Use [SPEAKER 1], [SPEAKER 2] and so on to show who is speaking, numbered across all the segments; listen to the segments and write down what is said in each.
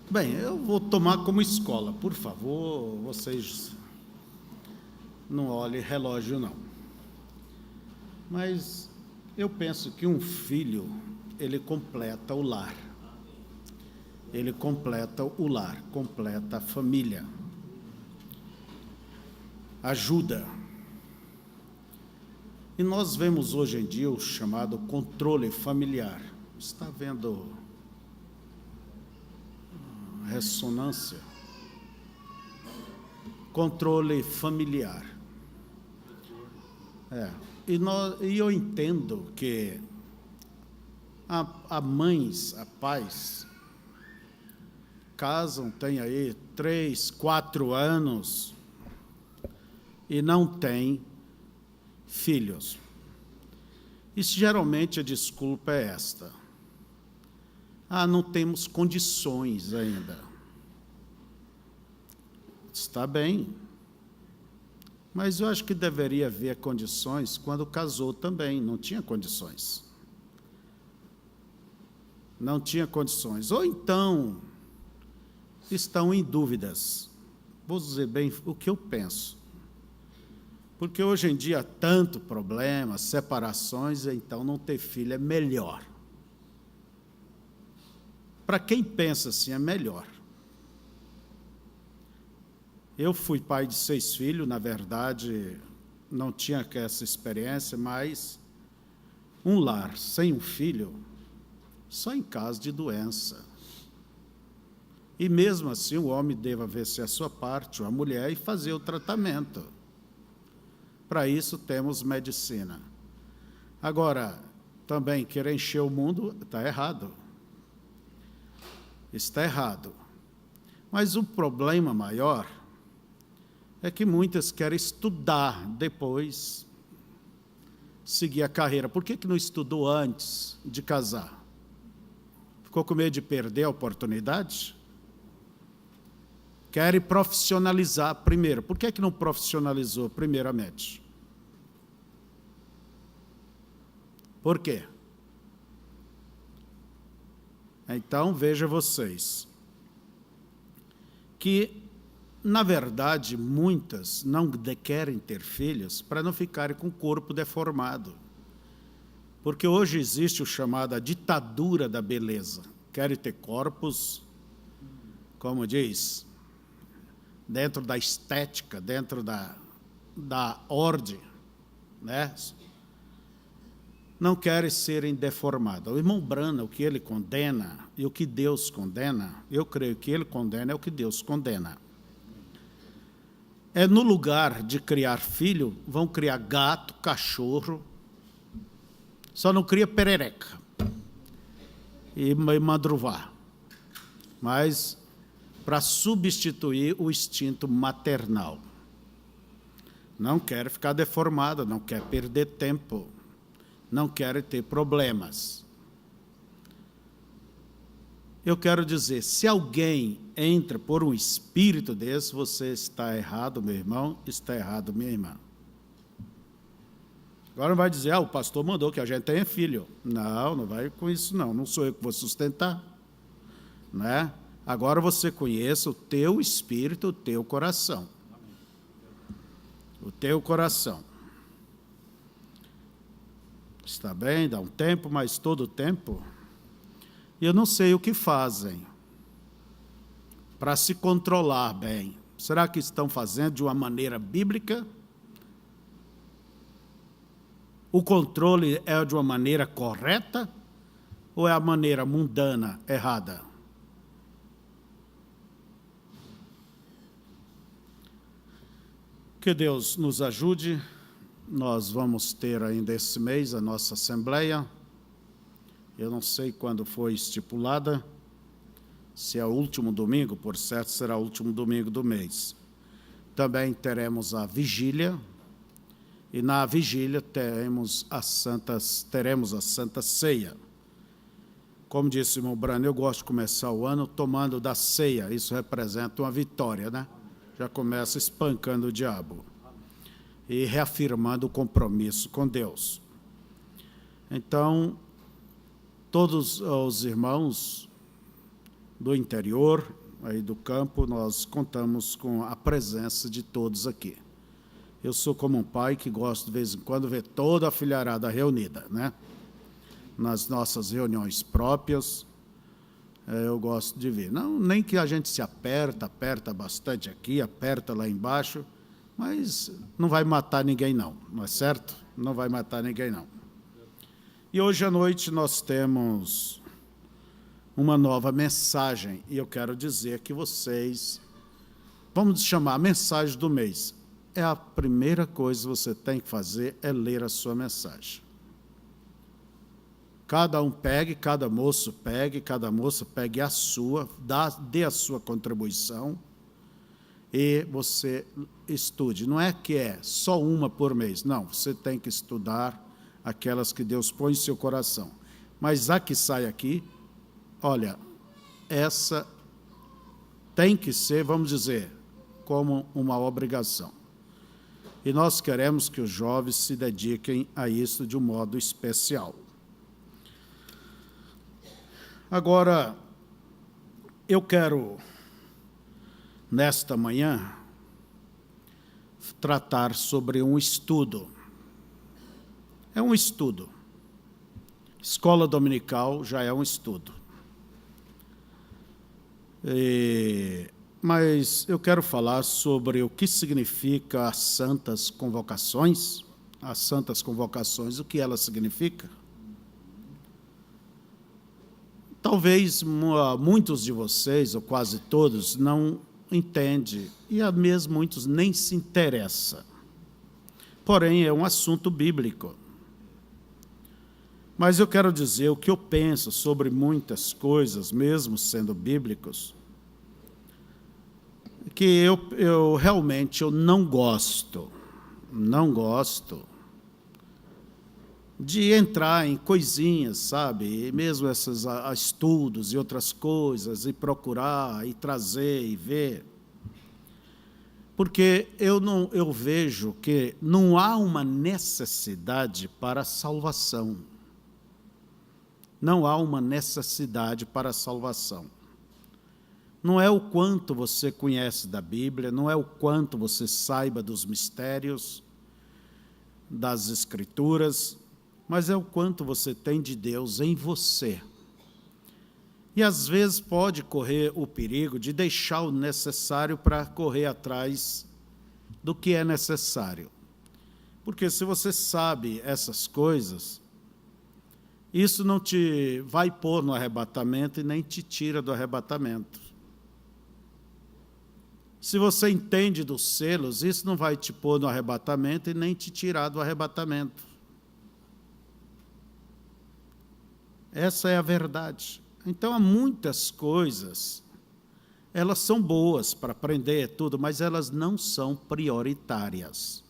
[SPEAKER 1] Bem, eu vou tomar como escola. Por favor, vocês não olhem relógio, não. Mas eu penso que um filho, ele completa o lar. Ele completa o lar, completa a família. Ajuda. E nós vemos hoje em dia o chamado controle familiar. Está vendo ressonância? Controle familiar. E eu entendo que há mães, há pais, casam, tem aí 3, 4 anos e não têm filhos. E geralmente a desculpa é esta: não temos condições ainda. Está bem, mas eu acho que deveria haver condições quando casou também, não tinha condições. Não tinha condições. Ou então, estão em dúvidas. Vou dizer bem o que eu penso. Porque hoje em dia há tanto problema, separações, então não ter filho é melhor. Para quem pensa assim, é melhor. Eu fui pai de 6 filhos, na verdade, não tinha essa experiência, mas um lar sem um filho, só em caso de doença. E mesmo assim o homem deva ver se a sua parte, ou a mulher, e fazer o tratamento. Para isso temos medicina. Agora, também querer encher o mundo está errado. Está errado. Mas o problema maior é que muitas querem estudar depois, seguir a carreira. Por que não estudou antes de casar? Ficou com medo de perder a oportunidade? Querem profissionalizar primeiro. Por que não profissionalizou primeiramente? Por quê? Então, veja vocês, que, na verdade, muitas não querem ter filhos para não ficarem com o corpo deformado. Porque hoje existe o chamada ditadura da beleza. Querem ter corpos, como diz, dentro da estética, dentro da ordem, né? Não querem serem deformados. O irmão Branham, o que ele condena e o que Deus condena, eu creio que ele condena é o que Deus condena. No lugar de criar filho, vão criar gato, cachorro, só não cria perereca e madruvá, mas para substituir o instinto maternal. Não quer ficar deformado, não quer perder tempo, não quer ter problemas. Eu quero dizer, se alguém entra por um espírito desse, você está errado, meu irmão, está errado, minha irmã. Agora não vai dizer, o pastor mandou que a gente tenha filho. Não vai com isso, não sou eu que vou sustentar, né? Agora você conheça o teu espírito, o teu coração. O teu coração. Está bem, dá um tempo, mas todo o tempo. E eu não sei o que fazem para se controlar bem. Será que estão fazendo de uma maneira bíblica? O controle é de uma maneira correta ou é a maneira mundana, errada? Que Deus nos ajude. Nós vamos ter ainda esse mês a nossa assembleia. Eu não sei quando foi estipulada, se é o último domingo, por certo será o último domingo do mês. Também teremos a vigília, e na vigília teremos a Santa Ceia. Como disse o irmão Brano, eu gosto de começar o ano tomando da ceia, isso representa uma vitória, né? Já começa espancando o diabo e reafirmando o compromisso com Deus. Então, todos os irmãos do interior, aí do campo, nós contamos com a presença de todos aqui. Eu sou como um pai que gosta, de vez em quando, ver toda a filharada reunida, né? Nas nossas reuniões próprias, eu gosto de ver. Não, nem que a gente se aperta bastante aqui, aperta lá embaixo, mas não vai matar ninguém não é certo? Não vai matar ninguém não. E hoje à noite nós temos uma nova mensagem, e eu quero dizer que vocês, vamos chamar a mensagem do mês. É a primeira coisa que você tem que fazer, é ler a sua mensagem. Cada um pegue, cada moço pegue, cada moça pegue a sua, dê a sua contribuição, e você estude. Não é que é só uma por mês, não, você tem que estudar aquelas que Deus põe em seu coração. Mas a que sai aqui, olha, essa tem que ser, vamos dizer, como uma obrigação. E nós queremos que os jovens se dediquem a isso de um modo especial. Agora, eu quero, nesta manhã, tratar sobre um estudo. É um estudo. Escola dominical já é um estudo. Mas eu quero falar sobre o que significa as santas convocações. As santas convocações, o que elas significam? Talvez muitos de vocês, ou quase todos, não entendem, e mesmo muitos nem se interessam. Porém, é um assunto bíblico. Mas eu quero dizer o que eu penso sobre muitas coisas, mesmo sendo bíblicos, que eu realmente não gosto de entrar em coisinhas, sabe, e mesmo esses estudos e outras coisas, e procurar, e trazer, e ver, porque eu vejo que não há uma necessidade para a salvação. Não há uma necessidade para a salvação. Não é o quanto você conhece da Bíblia, não é o quanto você saiba dos mistérios, das Escrituras, mas é o quanto você tem de Deus em você. E às vezes pode correr o perigo de deixar o necessário para correr atrás do que é necessário. Porque se você sabe essas coisas, isso não te vai pôr no arrebatamento e nem te tira do arrebatamento. Se você entende dos selos, isso não vai te pôr no arrebatamento e nem te tirar do arrebatamento. Essa é a verdade. Então, há muitas coisas, elas são boas para aprender tudo, mas elas não são prioritárias.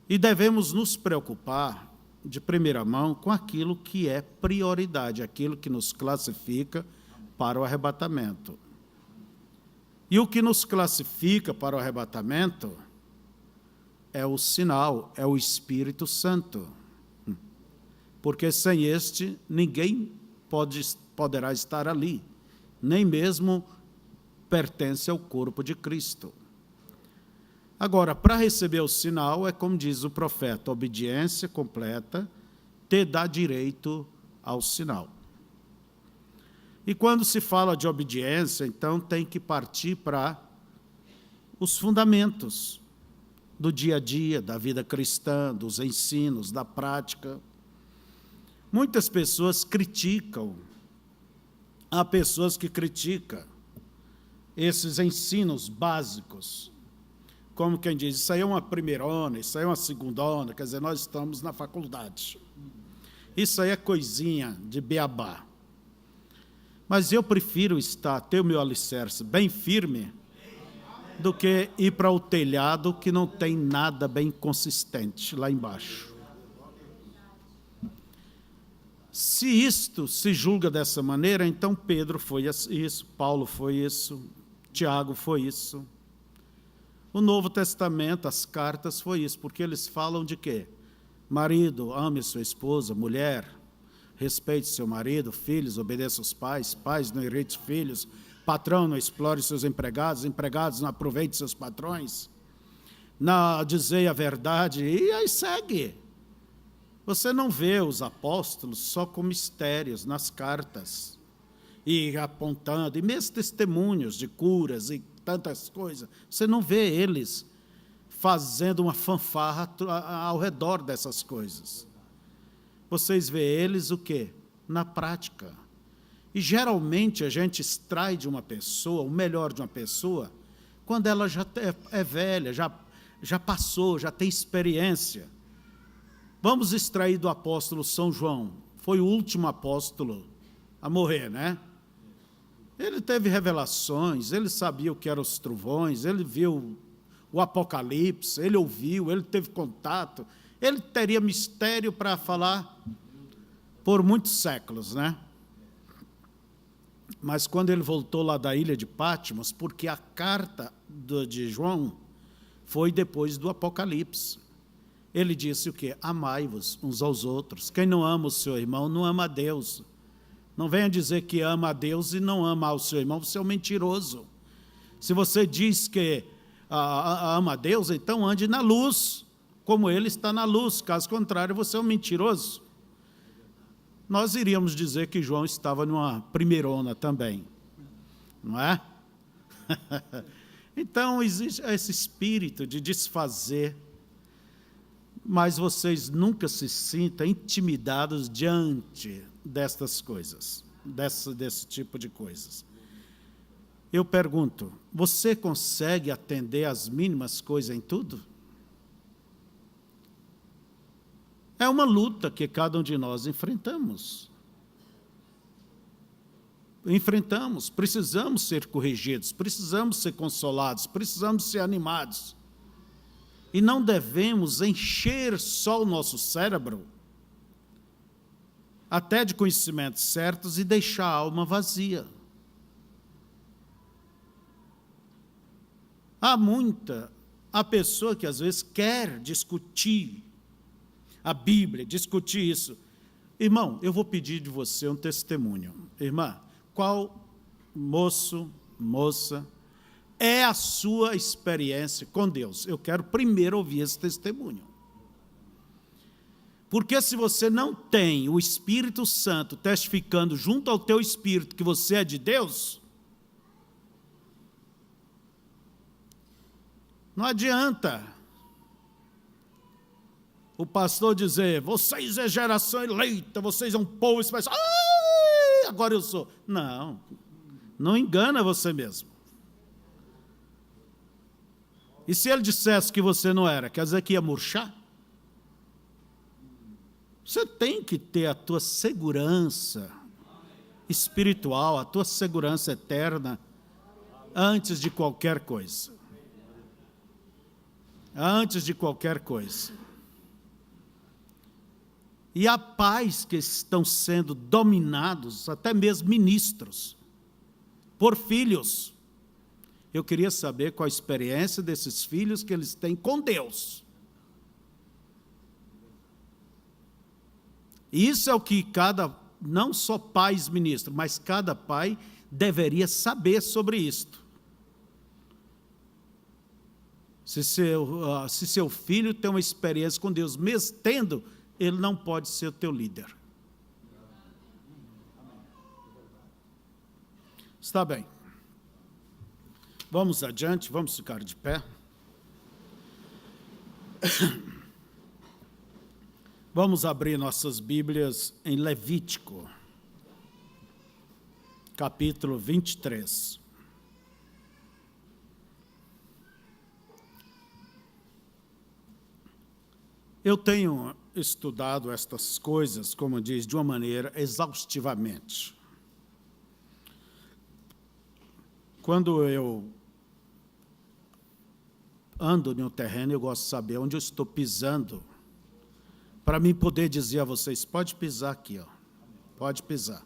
[SPEAKER 1] E devemos nos preocupar, de primeira mão, com aquilo que é prioridade, aquilo que nos classifica para o arrebatamento. E o que nos classifica para o arrebatamento é o sinal, é o Espírito Santo. Porque sem este, ninguém poderá estar ali, nem mesmo pertence ao corpo de Cristo. Agora, para receber o sinal, é como diz o profeta, obediência completa te dá direito ao sinal. E quando se fala de obediência, então tem que partir para os fundamentos do dia a dia, da vida cristã, dos ensinos, da prática. Muitas pessoas criticam, há pessoas que criticam esses ensinos básicos, como quem diz, isso aí é uma primeirona, isso aí é uma segundona, quer dizer, nós estamos na faculdade. Isso aí é coisinha de beabá. Mas eu prefiro ter o meu alicerce bem firme do que ir para o telhado que não tem nada bem consistente lá embaixo. Se isto se julga dessa maneira, então Pedro foi isso, Paulo foi isso, Tiago foi isso. O Novo Testamento, as cartas, foi isso, porque eles falam de quê? Marido, ame sua esposa, mulher, respeite seu marido, filhos, obedeça aos pais, pais não irrite filhos, patrão não explore seus empregados, empregados não aproveitem seus patrões, não dizei a verdade, e aí segue. Você não vê os apóstolos só com mistérios nas cartas, e apontando, e mesmo testemunhos de curas e tantas coisas, você não vê eles fazendo uma fanfarra ao redor dessas coisas. Vocês vê eles o quê? Na prática. E geralmente a gente extrai de uma pessoa, o melhor de uma pessoa, quando ela já é velha, já passou, já tem experiência. Vamos extrair do apóstolo São João, foi o último apóstolo a morrer, né? Ele teve revelações, ele sabia o que eram os trovões, ele viu o Apocalipse, ele ouviu, ele teve contato, ele teria mistério para falar por muitos séculos, né? Mas quando ele voltou lá da ilha de Patmos, porque a carta de João foi depois do Apocalipse, ele disse o quê? Amai-vos uns aos outros. Quem não ama o seu irmão não ama a Deus. Não venha dizer que ama a Deus e não ama o seu irmão, você é um mentiroso. Se você diz que ama a Deus, então ande na luz, como ele está na luz. Caso contrário, você é um mentiroso. Nós iríamos dizer que João estava numa primeirona também, não é? Então, existe esse espírito de desfazer, mas vocês nunca se sintam intimidados diante destas coisas, desse tipo de coisas. Eu pergunto, você consegue atender às mínimas coisas em tudo? É uma luta que cada um de nós enfrentamos. Precisamos ser corrigidos, precisamos ser consolados, precisamos ser animados. E não devemos encher só o nosso cérebro, até de conhecimentos certos, e deixar a alma vazia. Há pessoa que às vezes quer discutir a Bíblia, discutir isso. Irmão, eu vou pedir de você um testemunho. Irmã, qual moça, é a sua experiência com Deus? Eu quero primeiro ouvir esse testemunho. Porque se você não tem o Espírito Santo testificando junto ao teu espírito que você é de Deus, não adianta o pastor dizer, vocês é geração eleita, vocês é um povo especial, agora eu sou. Não engana você mesmo. E se ele dissesse que você não era, quer dizer que ia murchar? Você tem que ter a tua segurança espiritual, a tua segurança eterna, antes de qualquer coisa. Antes de qualquer coisa. E há pais que estão sendo dominados, até mesmo ministros, por filhos. Eu queria saber qual a experiência desses filhos que eles têm com Deus. E isso é o que não só pais ministros, mas cada pai deveria saber sobre isto. Se seu filho tem uma experiência com Deus, mesmo tendo, ele não pode ser o teu líder. Está bem. Vamos adiante, vamos ficar de pé. Vamos abrir nossas Bíblias em Levítico, capítulo 23. Eu tenho estudado estas coisas, como diz, de uma maneira exaustivamente. Quando eu ando em um terreno, eu gosto de saber onde eu estou pisando, para mim poder dizer a vocês, pode pisar aqui, pode pisar.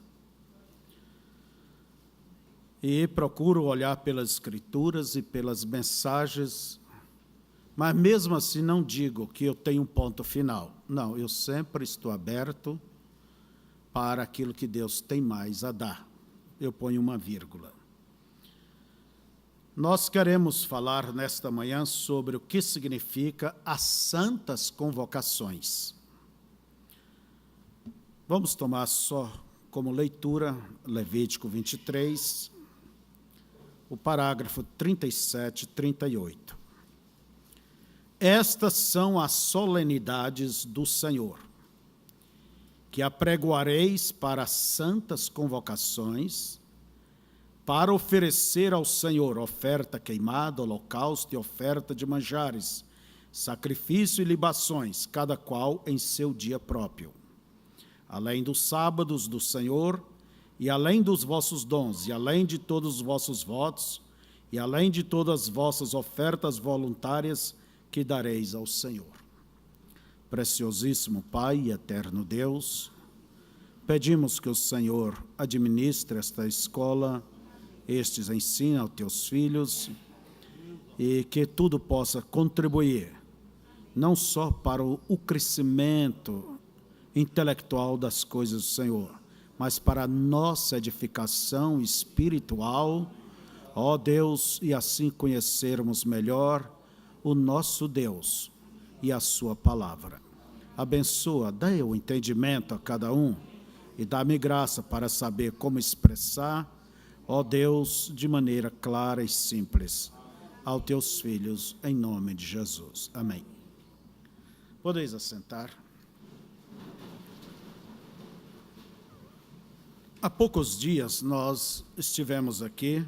[SPEAKER 1] E procuro olhar pelas Escrituras e pelas mensagens, mas mesmo assim não digo que eu tenho um ponto final. Não, eu sempre estou aberto para aquilo que Deus tem mais a dar. Eu ponho uma vírgula. Nós queremos falar nesta manhã sobre o que significa as santas convocações. Vamos tomar só como leitura Levítico 23, o parágrafo 37 e 38. Estas são as solenidades do Senhor, que apregoareis para as santas convocações, para oferecer ao Senhor oferta queimada, holocausto e oferta de manjares, sacrifício e libações, cada qual em seu dia próprio. Além dos sábados do Senhor, e além dos vossos dons, e além de todos os vossos votos, e além de todas as vossas ofertas voluntárias que dareis ao Senhor. Preciosíssimo Pai e eterno Deus, pedimos que o Senhor administre esta escola, estes ensina aos teus filhos, e que tudo possa contribuir, não só para o crescimento intelectual das coisas do Senhor, mas para a nossa edificação espiritual, ó Deus, e assim conhecermos melhor o nosso Deus e a sua palavra. Abençoa, dá o entendimento a cada um e dá-me graça para saber como expressar, ó Deus, de maneira clara e simples, aos teus filhos, em nome de Jesus. Amém. Podeis assentar. Há poucos dias nós estivemos aqui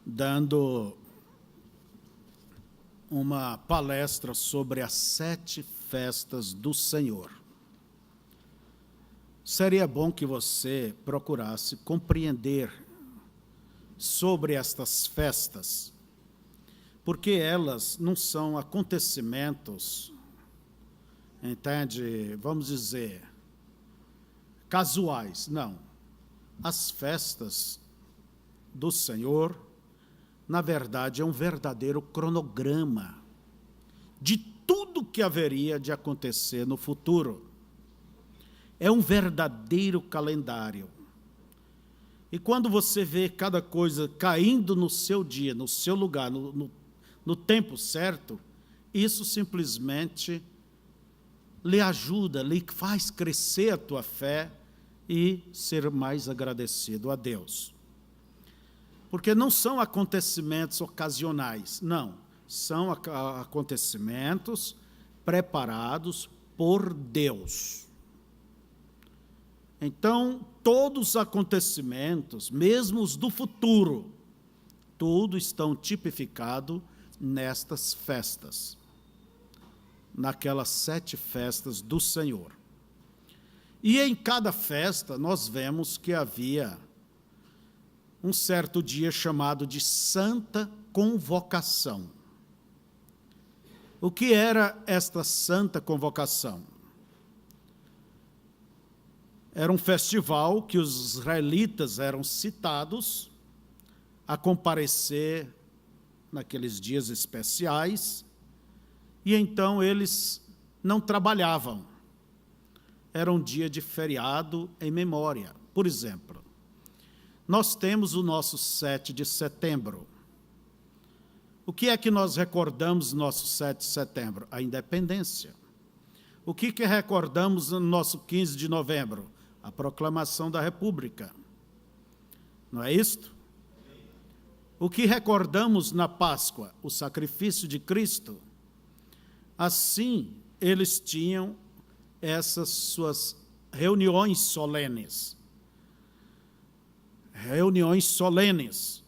[SPEAKER 1] dando uma palestra sobre as 7 festas do Senhor. Seria bom que você procurasse compreender sobre estas festas, porque elas não são acontecimentos, entende? Vamos dizer, casuais, não. As festas do Senhor, na verdade, é um verdadeiro cronograma de tudo que haveria de acontecer no futuro. É um verdadeiro calendário. E quando você vê cada coisa caindo no seu dia, no seu lugar, no tempo certo, isso simplesmente lhe ajuda, lhe faz crescer a tua fé e ser mais agradecido a Deus. Porque não são acontecimentos ocasionais, não. São acontecimentos preparados por Deus. Então, todos os acontecimentos, mesmo os do futuro, tudo estão tipificados nestas festas, naquelas 7 festas do Senhor. E em cada festa nós vemos que havia um certo dia chamado de Santa Convocação. O que era esta Santa Convocação? Era um festival que os israelitas eram citados a comparecer naqueles dias especiais, e então eles não trabalhavam. Era um dia de feriado em memória. Por exemplo, nós temos o nosso 7 de setembro. O que é que nós recordamos no nosso 7 de setembro? A independência. O que recordamos no nosso 15 de novembro? A proclamação da República. Não é isto? O que recordamos na Páscoa? O sacrifício de Cristo. Assim, eles tinham essas suas reuniões solenes. Reuniões solenes.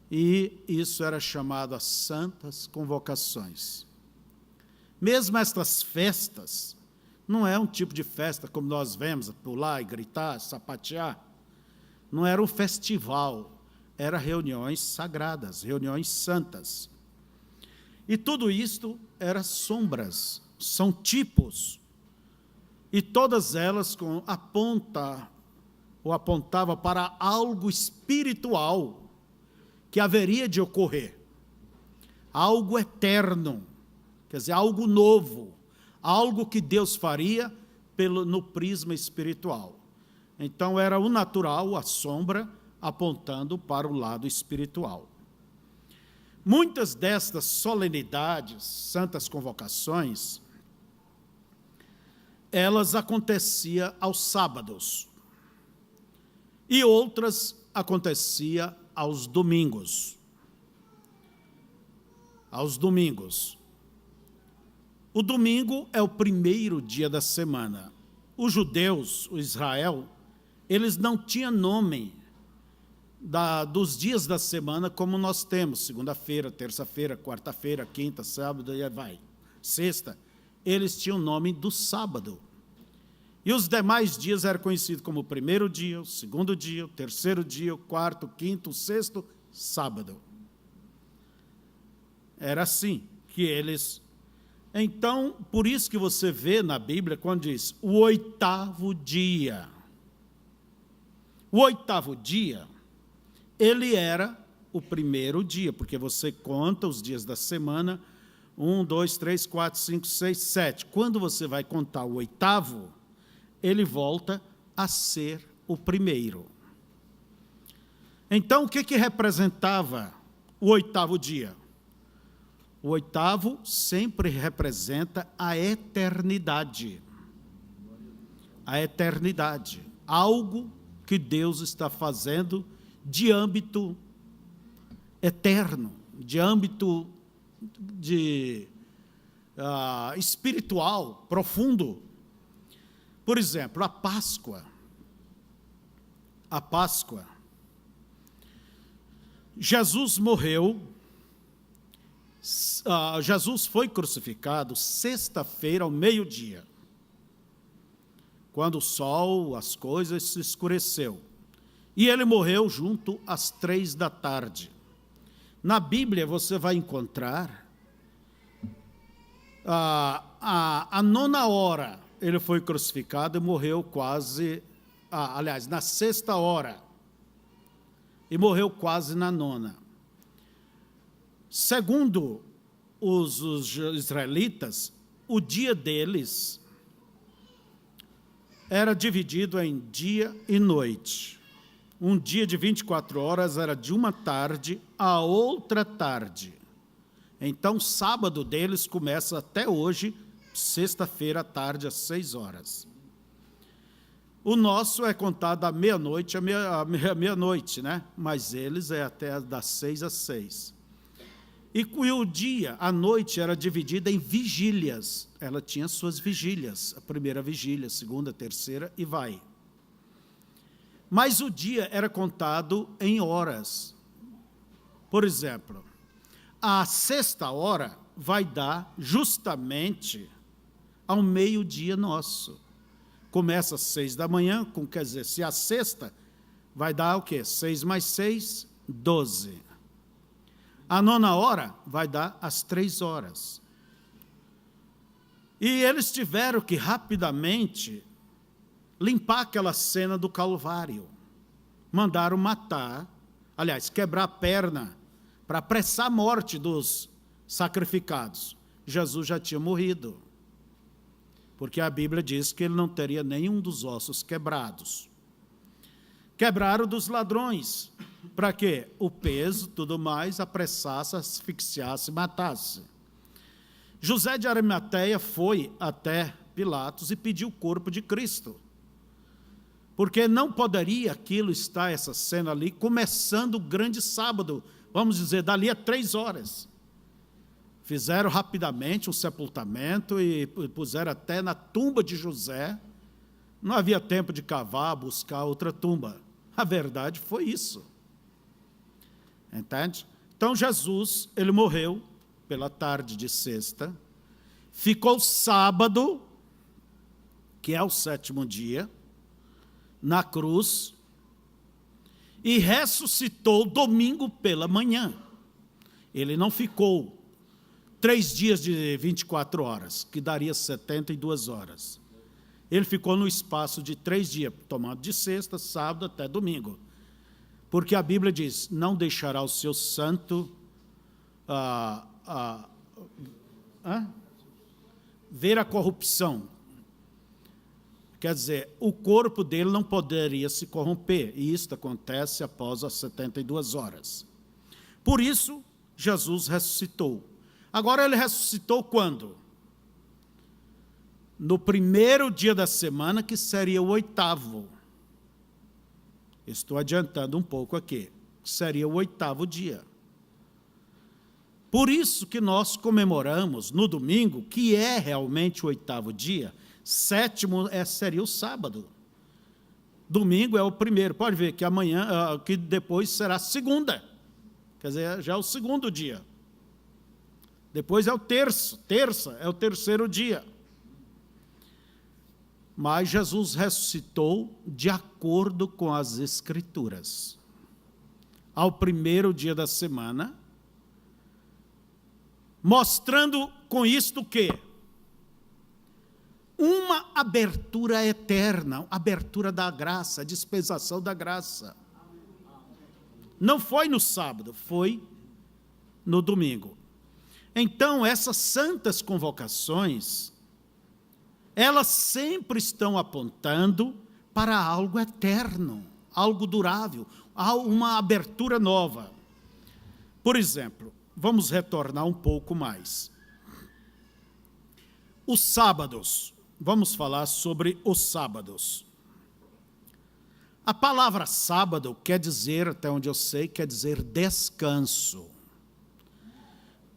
[SPEAKER 1] E isso era chamado as santas convocações. Mesmo estas festas, não é um tipo de festa como nós vemos, pular e gritar, sapatear. Não era um festival, eram reuniões sagradas, reuniões santas. E tudo isto era sombras, são tipos. E todas elas apontavam para algo espiritual que haveria de ocorrer. Algo eterno, quer dizer, algo novo, algo que Deus faria no prisma espiritual. Então, era o natural, a sombra, apontando para o lado espiritual. Muitas destas solenidades, santas convocações, elas aconteciam aos sábados, e outras aconteciam aos domingos. Aos domingos. O domingo é o primeiro dia da semana. Os judeus, o Israel, eles não tinham nome dos dias da semana como nós temos, segunda-feira, terça-feira, quarta-feira, quinta, sábado, e aí vai. Sexta, eles tinham o nome do sábado. E os demais dias eram conhecidos como o primeiro dia, o segundo dia, o terceiro dia, o quarto, o quinto, o sexto, sábado. Era assim que eles... Então, por isso que você vê na Bíblia, quando diz o oitavo dia. O oitavo dia, ele era o primeiro dia, porque você conta os dias da semana, 1, 2, 3, 4, 5, 6, 7. Quando você vai contar o oitavo, ele volta a ser o primeiro. Então, o que representava o oitavo dia? O oitavo sempre representa a eternidade. A eternidade. Algo que Deus está fazendo de âmbito eterno, de âmbito espiritual, profundo. Por exemplo, a Páscoa. A Páscoa. Jesus morreu, Jesus foi crucificado sexta-feira ao meio-dia, quando o sol, as coisas se escureceu. E ele morreu junto às 3 da tarde. Na Bíblia você vai encontrar a 9ª hora ele foi crucificado e morreu quase, aliás, na 6ª hora, e morreu quase na 9ª. Segundo os israelitas, o dia deles era dividido em dia e noite. Um dia de 24 horas era de uma tarde a outra tarde. Então, sábado deles começa até hoje, sexta-feira à tarde, às 6 horas. O nosso é contado à meia-noite, meia-noite, né? Mas eles é até das 6 às 6. E o dia, a noite, era dividida em vigílias. Ela tinha suas vigílias, a primeira vigília, a segunda, a terceira, e vai. Mas o dia era contado em horas. Por exemplo, a 6ª hora vai dar justamente ao meio-dia nosso. Começa às 6 da manhã, quer dizer, se a sexta vai dar o quê? 6 mais 6, 12. A 9ª hora vai dar às 3 horas. E eles tiveram que rapidamente limpar aquela cena do Calvário. Mandaram matar, aliás, quebrar a perna, para apressar a morte dos sacrificados. Jesus já tinha morrido, porque a Bíblia diz que ele não teria nenhum dos ossos quebrados. Quebraram dos ladrões, para quê? O peso, tudo mais, apressasse, asfixiasse, matasse. José de Arimateia foi até Pilatos e pediu o corpo de Cristo, porque não poderia aquilo estar, essa cena ali, começando o grande sábado, vamos dizer, dali a 3 horas. Fizeram rapidamente um sepultamento e puseram até na tumba de José. Não havia tempo de cavar, buscar outra tumba. A verdade foi isso. Entende? Então Jesus, ele morreu pela tarde de sexta, ficou sábado, que é o 7º dia, na cruz, e ressuscitou domingo pela manhã. Ele não ficou 3 dias de 24 horas, que daria 72 horas. Ele ficou no espaço de 3 dias, tomando de sexta, sábado até domingo. Porque a Bíblia diz, não deixará o seu santo ver a corrupção. Quer dizer, o corpo dele não poderia se corromper, e isto acontece após as 72 horas. Por isso, Jesus ressuscitou. Agora, ele ressuscitou quando? No primeiro dia da semana, que seria o 8º. Estou adiantando um pouco aqui. Seria o 8º dia. Por isso que nós comemoramos no domingo, que é realmente o 8º dia, 7º seria o sábado. Domingo é o primeiro. Pode ver que amanhã, que depois será segunda. Quer dizer, já é o 2º dia. Depois é o terça é o 3º dia. Mas Jesus ressuscitou de acordo com as Escrituras. Ao primeiro dia da semana, mostrando com isto o quê? Uma abertura eterna, abertura da graça, a dispensação da graça. Não foi no sábado, foi no domingo. Então, essas santas convocações, elas sempre estão apontando para algo eterno, algo durável, uma abertura nova. Por exemplo, vamos retornar um pouco mais. Os sábados, vamos falar sobre os sábados. A palavra sábado quer dizer, até onde eu sei, quer dizer descanso.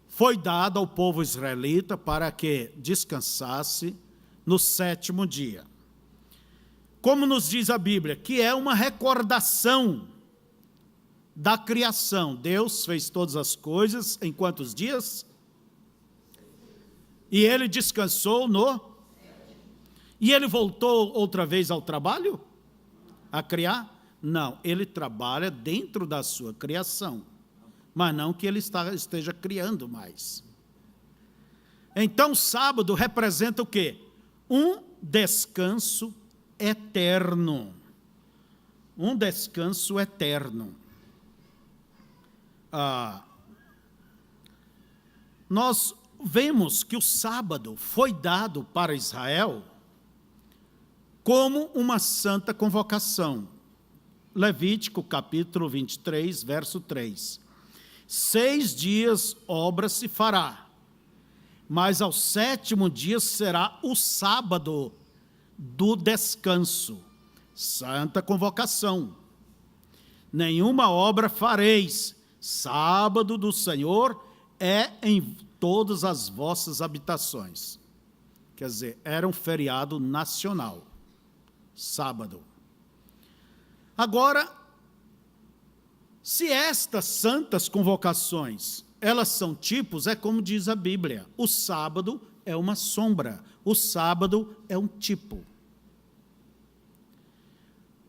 [SPEAKER 1] Foi dado ao povo israelita para que descansasse no 7º dia. Como nos diz a Bíblia, que é uma recordação da criação. Deus fez todas as coisas em quantos dias? E ele descansou no... E ele voltou outra vez ao trabalho? A criar? Não, ele trabalha dentro da sua criação, mas não que ele esteja criando mais. Então, sábado representa o quê? Um descanso eterno. Um descanso eterno. Nós vemos que o sábado foi dado para Israel como uma santa convocação. Levítico, capítulo 23, verso 3. 6 dias obra se fará, mas ao 7º dia será o sábado do descanso. Santa convocação. Nenhuma obra fareis. Sábado do Senhor é em todas as vossas habitações. Quer dizer, era um feriado nacional. Sábado. Agora, se estas santas convocações, elas são tipos, é como diz a Bíblia, o sábado é uma sombra, o sábado é um tipo.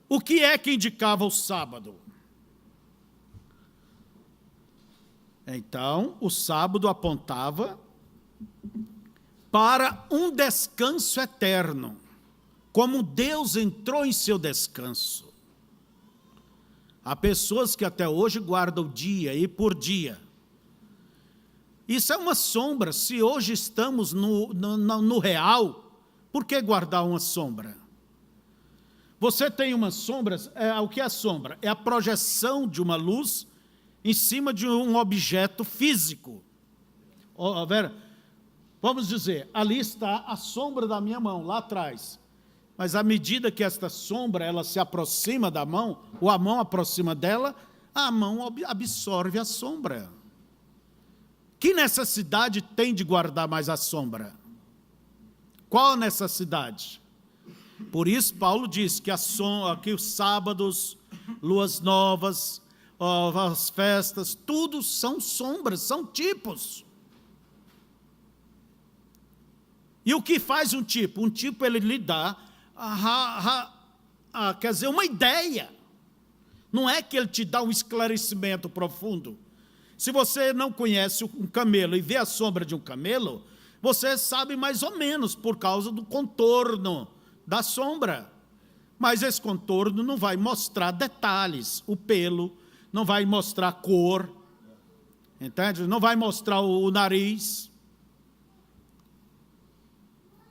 [SPEAKER 1] O que é que indicava o sábado? Então, o sábado apontava para um descanso eterno, como Deus entrou em seu descanso. Há pessoas que até hoje guardam dia e por dia. Isso é uma sombra. Se hoje estamos no real, por que guardar uma sombra? Você tem uma sombra, o que é a sombra? É a projeção de uma luz em cima de um objeto físico. Vamos dizer, ali está a sombra da minha mão, lá atrás. Mas à medida que esta sombra ela se aproxima da mão, ou a mão aproxima dela, a mão absorve a sombra. Que necessidade tem de guardar mais a sombra? Qual a necessidade? Por isso Paulo diz que os sábados, luas novas, as festas, tudo são sombras, são tipos. E o que faz um tipo? Um tipo ele lhe dá quer dizer, uma ideia. Não é que ele te dá um esclarecimento profundo. Se você não conhece um camelo e vê a sombra de um camelo, você sabe mais ou menos por causa do contorno da sombra. Mas esse contorno não vai mostrar detalhes, o pelo, não vai mostrar a cor, entende? Não vai mostrar o nariz.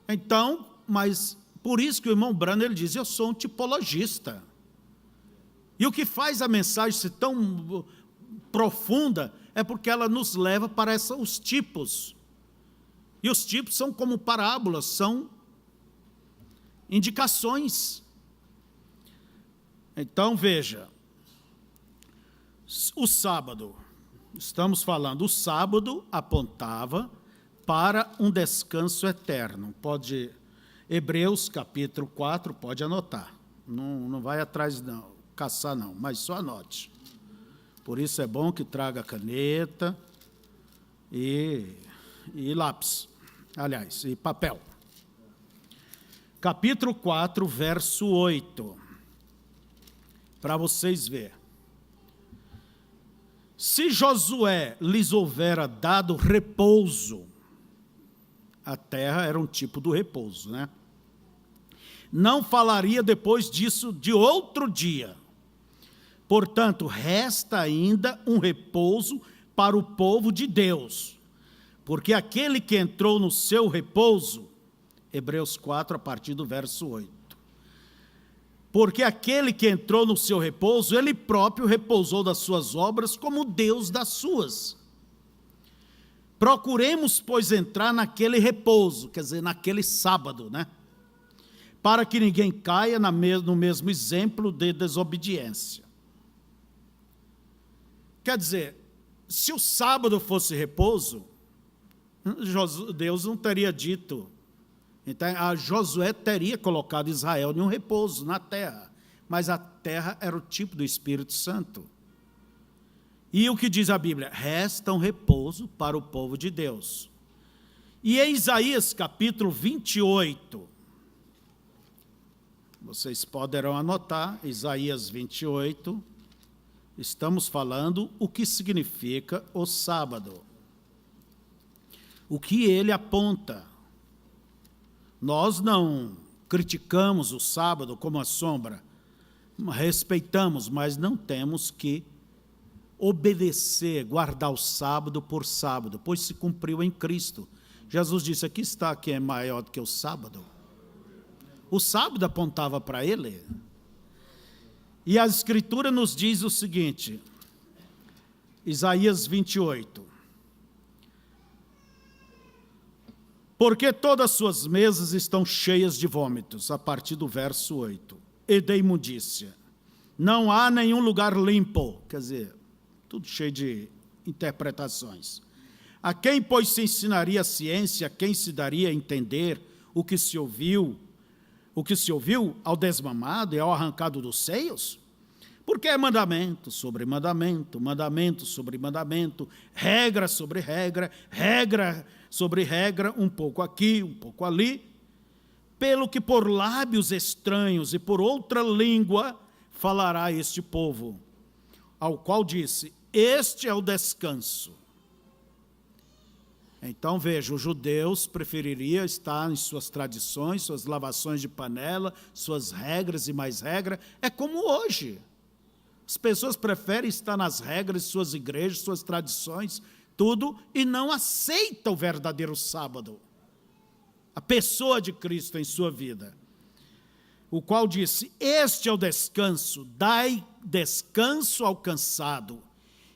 [SPEAKER 1] Então, mas Por isso que o irmão Branham, ele diz, eu sou um tipologista. E o que faz a mensagem ser tão profunda é porque ela nos leva para os tipos. E os tipos são como parábolas, são indicações. Então, veja, o sábado, estamos falando, o sábado apontava para um descanso eterno. Pode, Hebreus capítulo 4, pode anotar. Não vai atrás, não, caçar não, mas só anote. Por isso é bom que traga caneta e lápis, aliás, e papel. Capítulo 4, verso 8, para vocês verem. Se Josué lhes houvera dado repouso, a terra era um tipo do repouso, né? Não falaria depois disso de outro dia. Portanto, resta ainda um repouso para o povo de Deus, porque aquele que entrou no seu repouso, Hebreus 4, a partir do verso 8. Porque aquele que entrou no seu repouso, ele próprio repousou das suas obras como Deus das suas. Procuremos, pois, entrar naquele repouso, quer dizer, naquele sábado, né? Para que ninguém caia no mesmo exemplo de desobediência. Quer dizer, se o sábado fosse repouso, Deus não teria dito. Então, Josué teria colocado Israel em um repouso na terra, mas a terra era o tipo do Espírito Santo. E o que diz a Bíblia? Resta um repouso para o povo de Deus. E em Isaías capítulo 28, vocês poderão anotar, Isaías 28, estamos falando o que significa o sábado. O que ele aponta. Nós não criticamos o sábado como a sombra, respeitamos, mas não temos que obedecer, guardar o sábado por sábado, pois se cumpriu em Cristo. Jesus disse, aqui está quem é maior do que o sábado. O sábado apontava para ele. E a Escritura nos diz o seguinte, Isaías 28, porque todas as suas mesas estão cheias de vômitos, a partir do verso 8, e de imundícia. Não há nenhum lugar limpo, quer dizer, tudo cheio de interpretações. A quem, pois, se ensinaria a ciência, a quem se daria a entender o que se ouviu ao desmamado e ao arrancado dos seios? Porque é mandamento sobre mandamento, mandamento sobre mandamento, regra sobre regra, regra sobre regra, um pouco aqui, um pouco ali, pelo que por lábios estranhos e por outra língua falará este povo, ao qual disse, este é o descanso. Então, veja, os judeus prefeririam estar em suas tradições, suas lavações de panela, suas regras e mais regras. É como hoje. As pessoas preferem estar nas regras de suas igrejas, suas tradições, tudo, e não aceitam o verdadeiro sábado. A pessoa de Cristo em sua vida. O qual disse, este é o descanso, dai descanso ao cansado,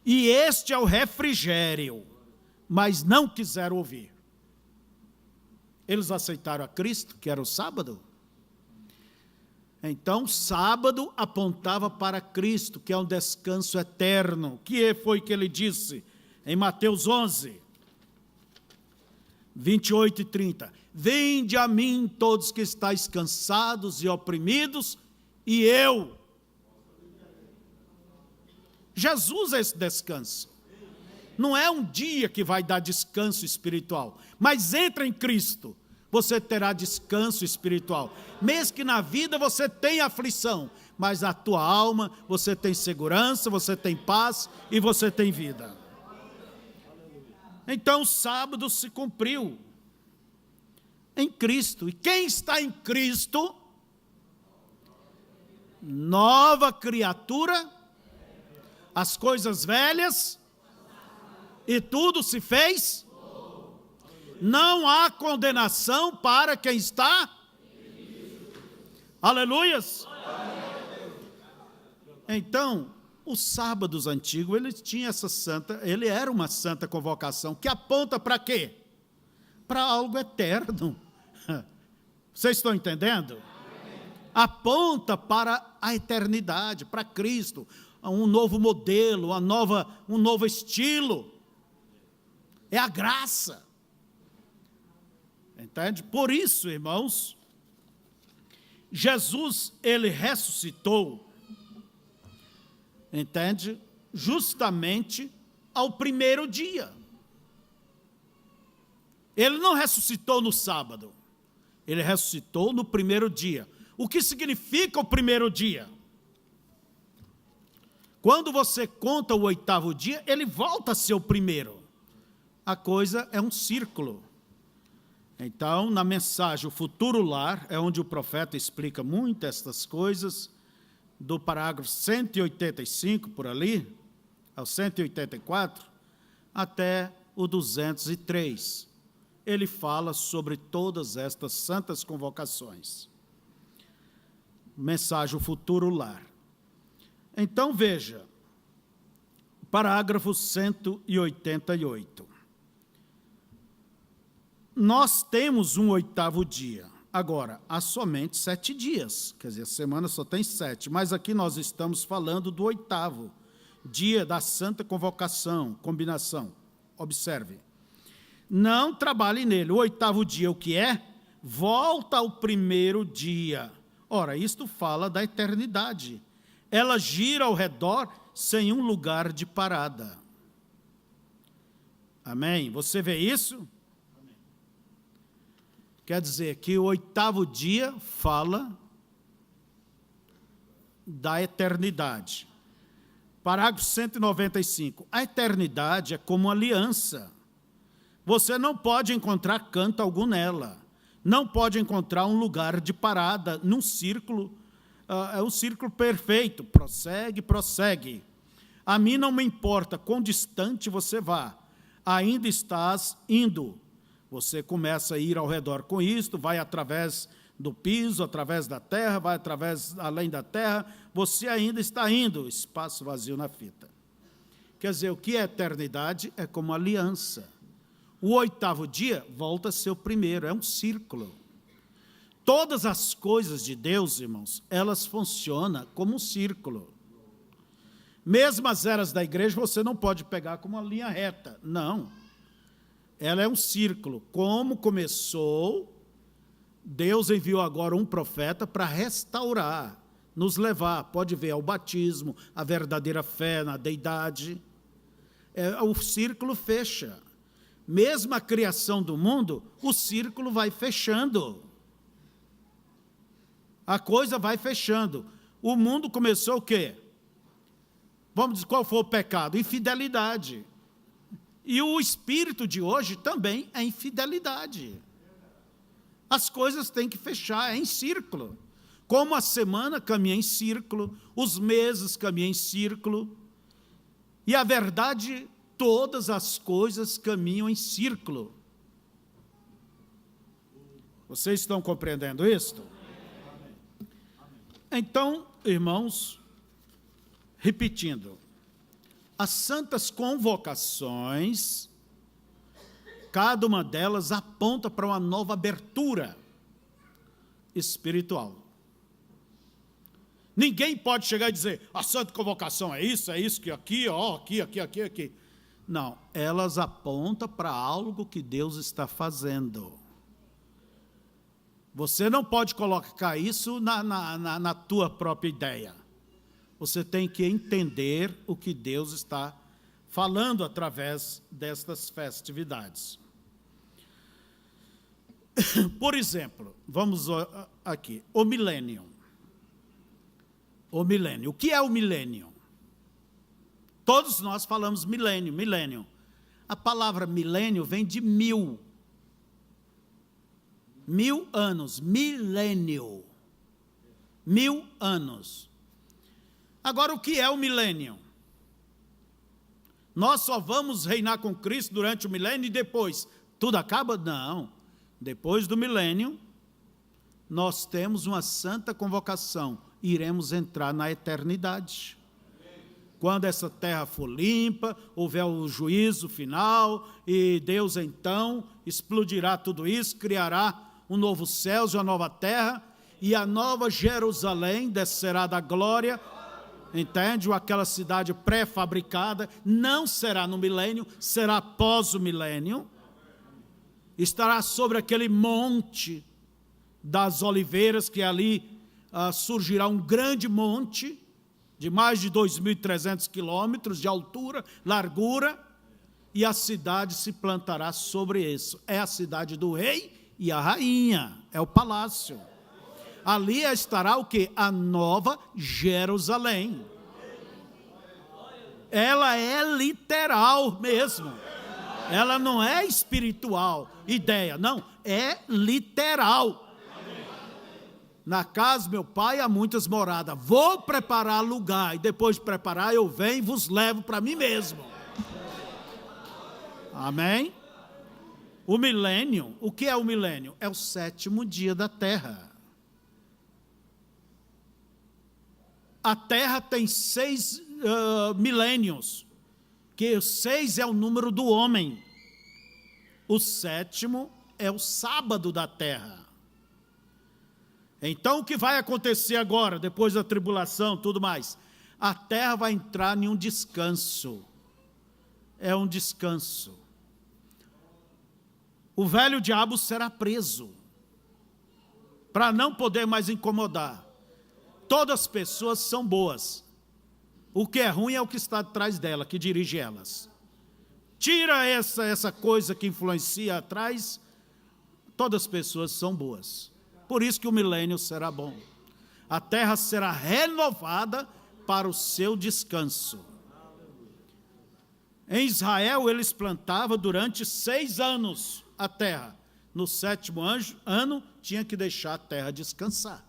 [SPEAKER 1] e este é o refrigério. Mas não quiseram ouvir. Eles aceitaram a Cristo, que era o sábado. Então, sábado apontava para Cristo, que é um descanso eterno. Que foi que ele disse em Mateus 11, 28 e 30. Vinde a mim todos que estáis cansados e oprimidos, e eu. Jesus é esse descanso. Não é um dia que vai dar descanso espiritual, mas entra em Cristo, você terá descanso espiritual. Mesmo que na vida você tenha aflição, mas na tua alma você tem segurança, você tem paz e você tem vida. Então o sábado se cumpriu em Cristo. E quem está em Cristo, nova criatura, as coisas velhas e tudo se fez. Não há condenação para quem está. Aleluias! Então, os sábados antigos, ele tinha essa santa, ele era uma santa convocação, que aponta para quê? Para algo eterno. Vocês estão entendendo? Aponta para a eternidade, para Cristo, um novo modelo, um novo estilo. É a graça. Entende? Por isso, irmãos, Jesus, ele ressuscitou, entende? Justamente ao primeiro dia. Ele não ressuscitou no sábado, ele ressuscitou no primeiro dia. O que significa o primeiro dia? Quando você conta o oitavo dia, ele volta a ser o primeiro. A coisa é um círculo. Então, na mensagem, o futuro lar, é onde o profeta explica muito estas coisas, do parágrafo 185, por ali, ao 184, até o 203. Ele fala sobre todas estas santas convocações. Mensagem, o futuro lar. Então, veja, parágrafo 188. Nós temos um oitavo dia. Agora, há somente 7 dias, quer dizer, a semana só tem 7, mas aqui nós estamos falando do oitavo dia da santa convocação, combinação. Observe. Não trabalhe nele. O oitavo dia, o que é? Volta ao primeiro dia. Ora, isto fala da eternidade. Ela gira ao redor sem um lugar de parada. Amém? Você vê isso? Amém. Quer dizer que o oitavo dia fala da eternidade. Parágrafo 195. A eternidade é como aliança. Você não pode encontrar canto algum nela. Não pode encontrar um lugar de parada num círculo. É um círculo perfeito. Prossegue, prossegue. A mim não me importa quão distante você vá. Ainda estás indo. Você começa a ir ao redor com isto, vai através do piso, através da terra, vai através além da terra. Você ainda está indo. Espaço vazio na fita. Quer dizer, o que é eternidade? É como aliança. O oitavo dia volta a ser o primeiro, é um círculo. Todas as coisas de Deus, irmãos, elas funcionam como um círculo. Mesmo as eras da igreja, você não pode pegar como uma linha reta, não. Ela é um círculo. Como começou, Deus enviou agora um profeta para restaurar, nos levar, pode ver, ao batismo, a verdadeira fé na deidade. O círculo fecha. Mesmo a criação do mundo, o círculo vai fechando. A coisa vai fechando. O mundo começou o quê? Vamos dizer, qual foi o pecado? Infidelidade. E o espírito de hoje também é infidelidade. As coisas têm que fechar, é em círculo. Como a semana caminha em círculo, os meses caminham em círculo. E a verdade, todas as coisas caminham em círculo. Vocês estão compreendendo isto? Então, irmãos, repetindo, as santas convocações, cada uma delas aponta para uma nova abertura espiritual. Ninguém pode chegar e dizer, a santa convocação é isso, que aqui, ó, aqui. Não, elas apontam para algo que Deus está fazendo. Você não pode colocar isso na tua própria ideia. Você tem que entender o que Deus está falando através destas festividades. Por exemplo, vamos aqui, o milênio. O milênio. O que é o milênio? Todos nós falamos milênio. A palavra milênio vem de 1000. 1000 anos, milênio. 1000 anos. Agora, o que é o milênio? Nós só vamos reinar com Cristo durante o milênio e depois tudo acaba? Não. Depois do milênio, nós temos uma santa convocação, iremos entrar na eternidade. Quando essa terra for limpa, houver o juízo final, e Deus então explodirá tudo isso, criará um novo céu e uma nova terra, e a nova Jerusalém descerá da glória, entende? Aquela cidade pré-fabricada, não será no milênio, será após o milênio, estará sobre aquele monte das oliveiras, que ali surgirá um grande monte, de mais de 2.300 quilômetros de altura, largura, e a cidade se plantará sobre isso. É a cidade do rei e a rainha, é o palácio. Ali estará o quê? A nova Jerusalém. Ela é literal mesmo. Ela não é espiritual, ideia, não, é literal. Na casa do meu pai há muitas moradas, vou preparar lugar, e depois de preparar eu venho e vos levo para mim mesmo. Amém? O milênio, o que é o milênio? É o 7º dia da terra. A terra tem 6 milênios, que 6 é o número do homem. O 7º é o sábado da terra. Então, o que vai acontecer agora, depois da tribulação, tudo mais? A terra vai entrar em um descanso. É um descanso. O velho diabo será preso, para não poder mais incomodar. Todas as pessoas são boas. O que é ruim é o que está atrás dela, que dirige elas. Tira essa coisa que influencia atrás, todas as pessoas são boas. Por isso que o milênio será bom. A terra será renovada para o seu descanso. Em Israel, eles plantavam durante 6 anos a terra. No 7º ano, tinha que deixar a terra descansar.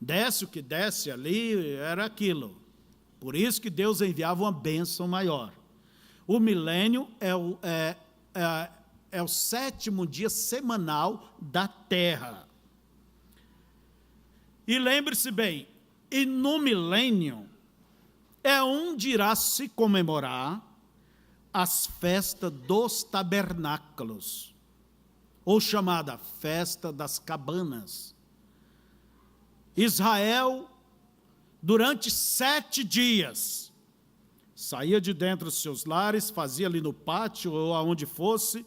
[SPEAKER 1] Desce o que desce ali, era aquilo. Por isso que Deus enviava uma bênção maior. O milênio é o 7º dia semanal da terra. E lembre-se bem, e no milênio é onde irá se comemorar as festas dos tabernáculos, ou chamada festa das cabanas. Israel, durante 7 dias, saía de dentro dos seus lares, fazia ali no pátio ou aonde fosse,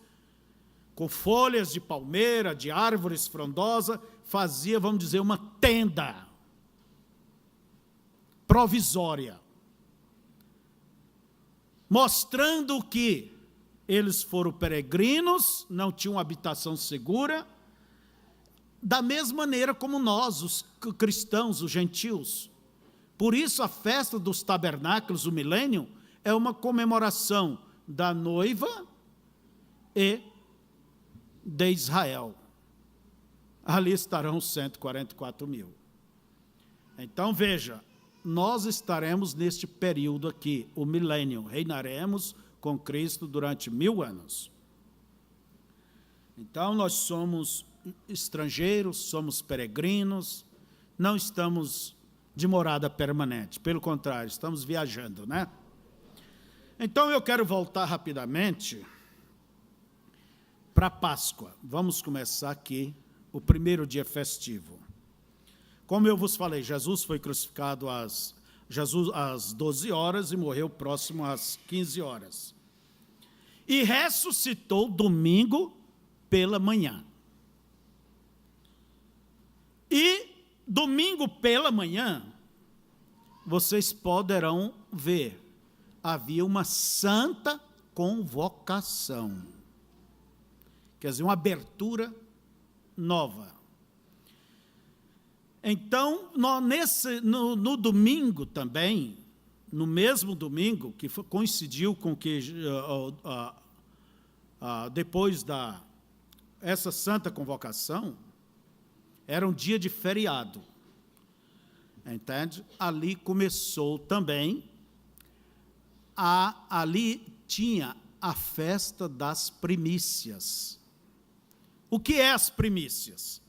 [SPEAKER 1] com folhas de palmeira, de árvores frondosas, fazia, vamos dizer, uma tenda provisória, mostrando que eles foram peregrinos, não tinham habitação segura, da mesma maneira como nós, os cristãos, os gentios. Por isso a festa dos tabernáculos, o milênio, é uma comemoração da noiva e de Israel. Ali estarão 144 mil. Então veja, nós estaremos neste período aqui, o milênio, reinaremos com Cristo durante 1000 anos. Então nós somos estrangeiros, somos peregrinos, não estamos de morada permanente, pelo contrário, estamos viajando, né? Então eu quero voltar rapidamente para a Páscoa. Vamos começar aqui o primeiro dia festivo. Como eu vos falei, Jesus foi crucificado às 12 horas e morreu próximo às 15 horas. E ressuscitou domingo pela manhã. E domingo pela manhã, vocês poderão ver, havia uma santa convocação. Quer dizer, uma abertura nova. Então, no domingo também, no mesmo domingo, que coincidiu com que, depois essa santa convocação, era um dia de feriado, entende? Ali começou também, ali tinha a festa das primícias. O que é as primícias?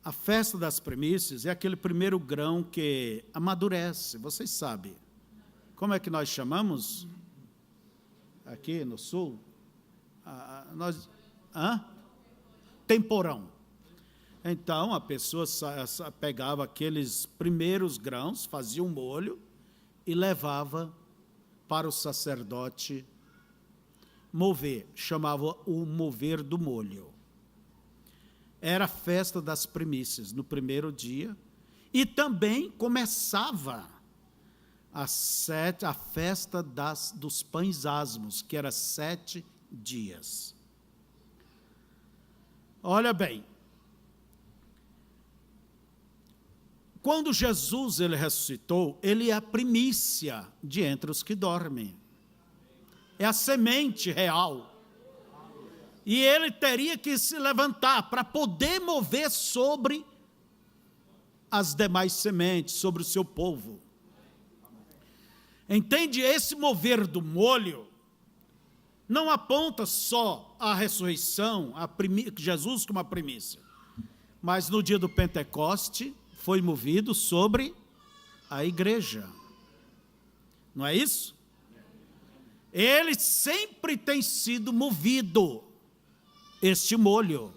[SPEAKER 1] A festa das primícias é aquele primeiro grão que amadurece, vocês sabem. Como é que nós chamamos? Aqui no sul? Temporão. Então, a pessoa pegava aqueles primeiros grãos, fazia um molho e levava para o sacerdote mover. Chamava o mover do molho. Era a festa das primícias, no primeiro dia. E também começava a festa dos pães asmos, que era 7 dias. Olha bem, quando Jesus ele ressuscitou, ele é a primícia de entre os que dormem. É a semente real. E ele teria que se levantar para poder mover sobre as demais sementes, sobre o seu povo. Entende? Esse mover do molho não aponta só a ressurreição, Jesus como a primícia, mas no dia do Pentecoste foi movido sobre a igreja. Não é isso? Ele sempre tem sido movido, este molho.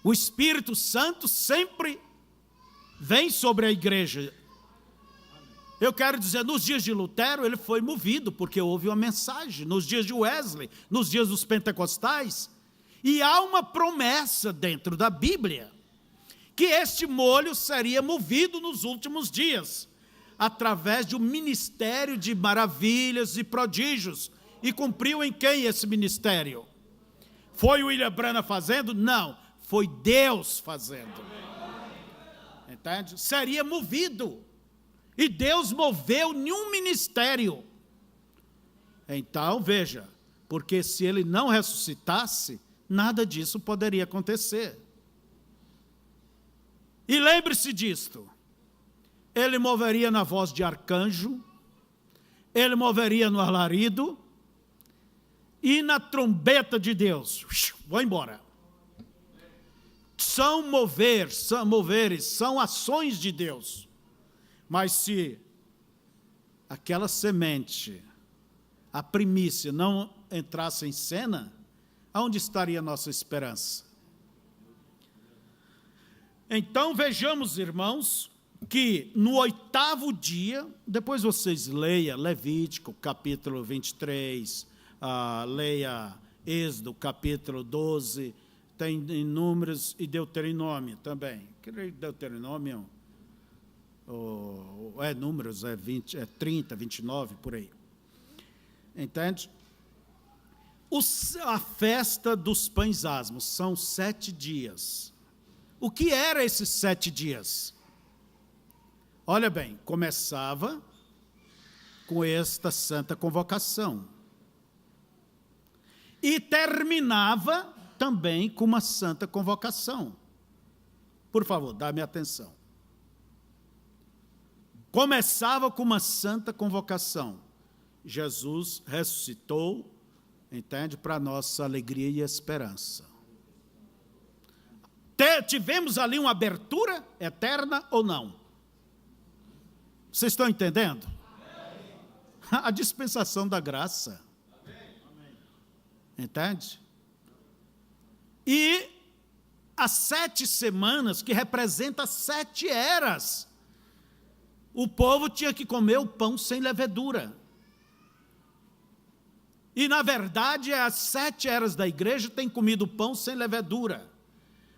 [SPEAKER 1] O Espírito Santo sempre vem sobre a igreja. Eu quero dizer, nos dias de Lutero, ele foi movido, porque houve uma mensagem. Nos dias de Wesley, nos dias dos pentecostais. E há uma promessa dentro da Bíblia, que este molho seria movido nos últimos dias, através de um ministério de maravilhas e prodígios. E cumpriu em quem esse ministério? Foi o William Branham fazendo? Não, foi Deus fazendo. Entende? Seria movido. E Deus moveu nenhum ministério. Então, veja, porque se ele não ressuscitasse, nada disso poderia acontecer. E lembre-se disto, ele moveria na voz de arcanjo, ele moveria no alarido, e na trombeta de Deus. Vou embora. São moveres, são ações de Deus. Mas se aquela semente, a primícia, não entrasse em cena, aonde estaria a nossa esperança? Então vejamos, irmãos, que no 8º dia, depois vocês leiam Levítico, capítulo 23, leia Êxodo, capítulo 12, tem em Números e Deuteronômio também. Deuteronômio, Números, 30, 29, por aí. Entende? A festa dos pães asmos são 7 dias. O que era esses 7 dias? Olha bem, começava com esta santa convocação. E terminava também com uma santa convocação. Por favor, dá-me atenção. Começava com uma santa convocação. Jesus ressuscitou, entende? Para nossa alegria e esperança. Tivemos ali uma abertura eterna ou não? Vocês estão entendendo? A dispensação da graça. Entende? E as 7 semanas, que representam 7 eras, o povo tinha que comer o pão sem levedura. E, na verdade, as 7 eras da igreja têm comido pão sem levedura.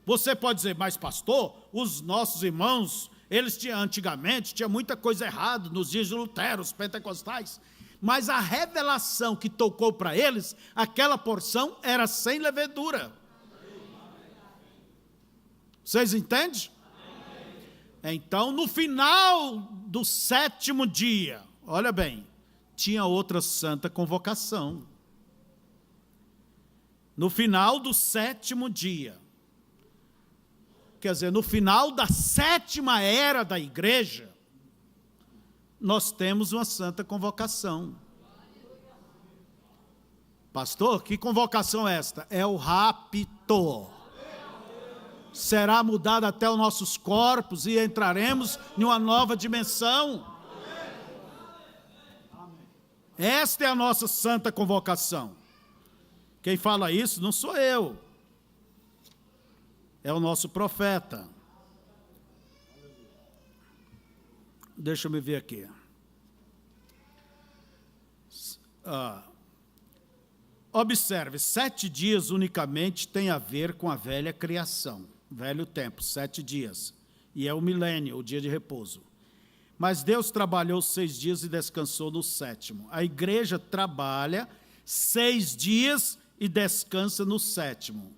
[SPEAKER 1] Você pode dizer, mas pastor, os nossos irmãos, eles antigamente tinha muita coisa errada, nos dias de Lutero, os pentecostais, mas a revelação que tocou para eles, aquela porção era sem levedura. Vocês entendem? Então, no final do 7º dia, olha bem, tinha outra santa convocação. No final do 7º dia, quer dizer, no final da 7ª era da igreja, nós temos uma santa convocação. Pastor, que convocação é esta? É o rapto. será mudado até os nossos corpos e entraremos em uma nova dimensão. Esta é a nossa santa convocação. Quem fala isso não sou eu, é o nosso profeta. Deixa eu me ver aqui. Observe, 7 dias unicamente tem a ver com a velha criação, velho tempo, 7 dias, e é o milênio, o dia de repouso. Mas Deus trabalhou 6 dias e descansou no 7º. A igreja trabalha 6 dias e descansa no 7º.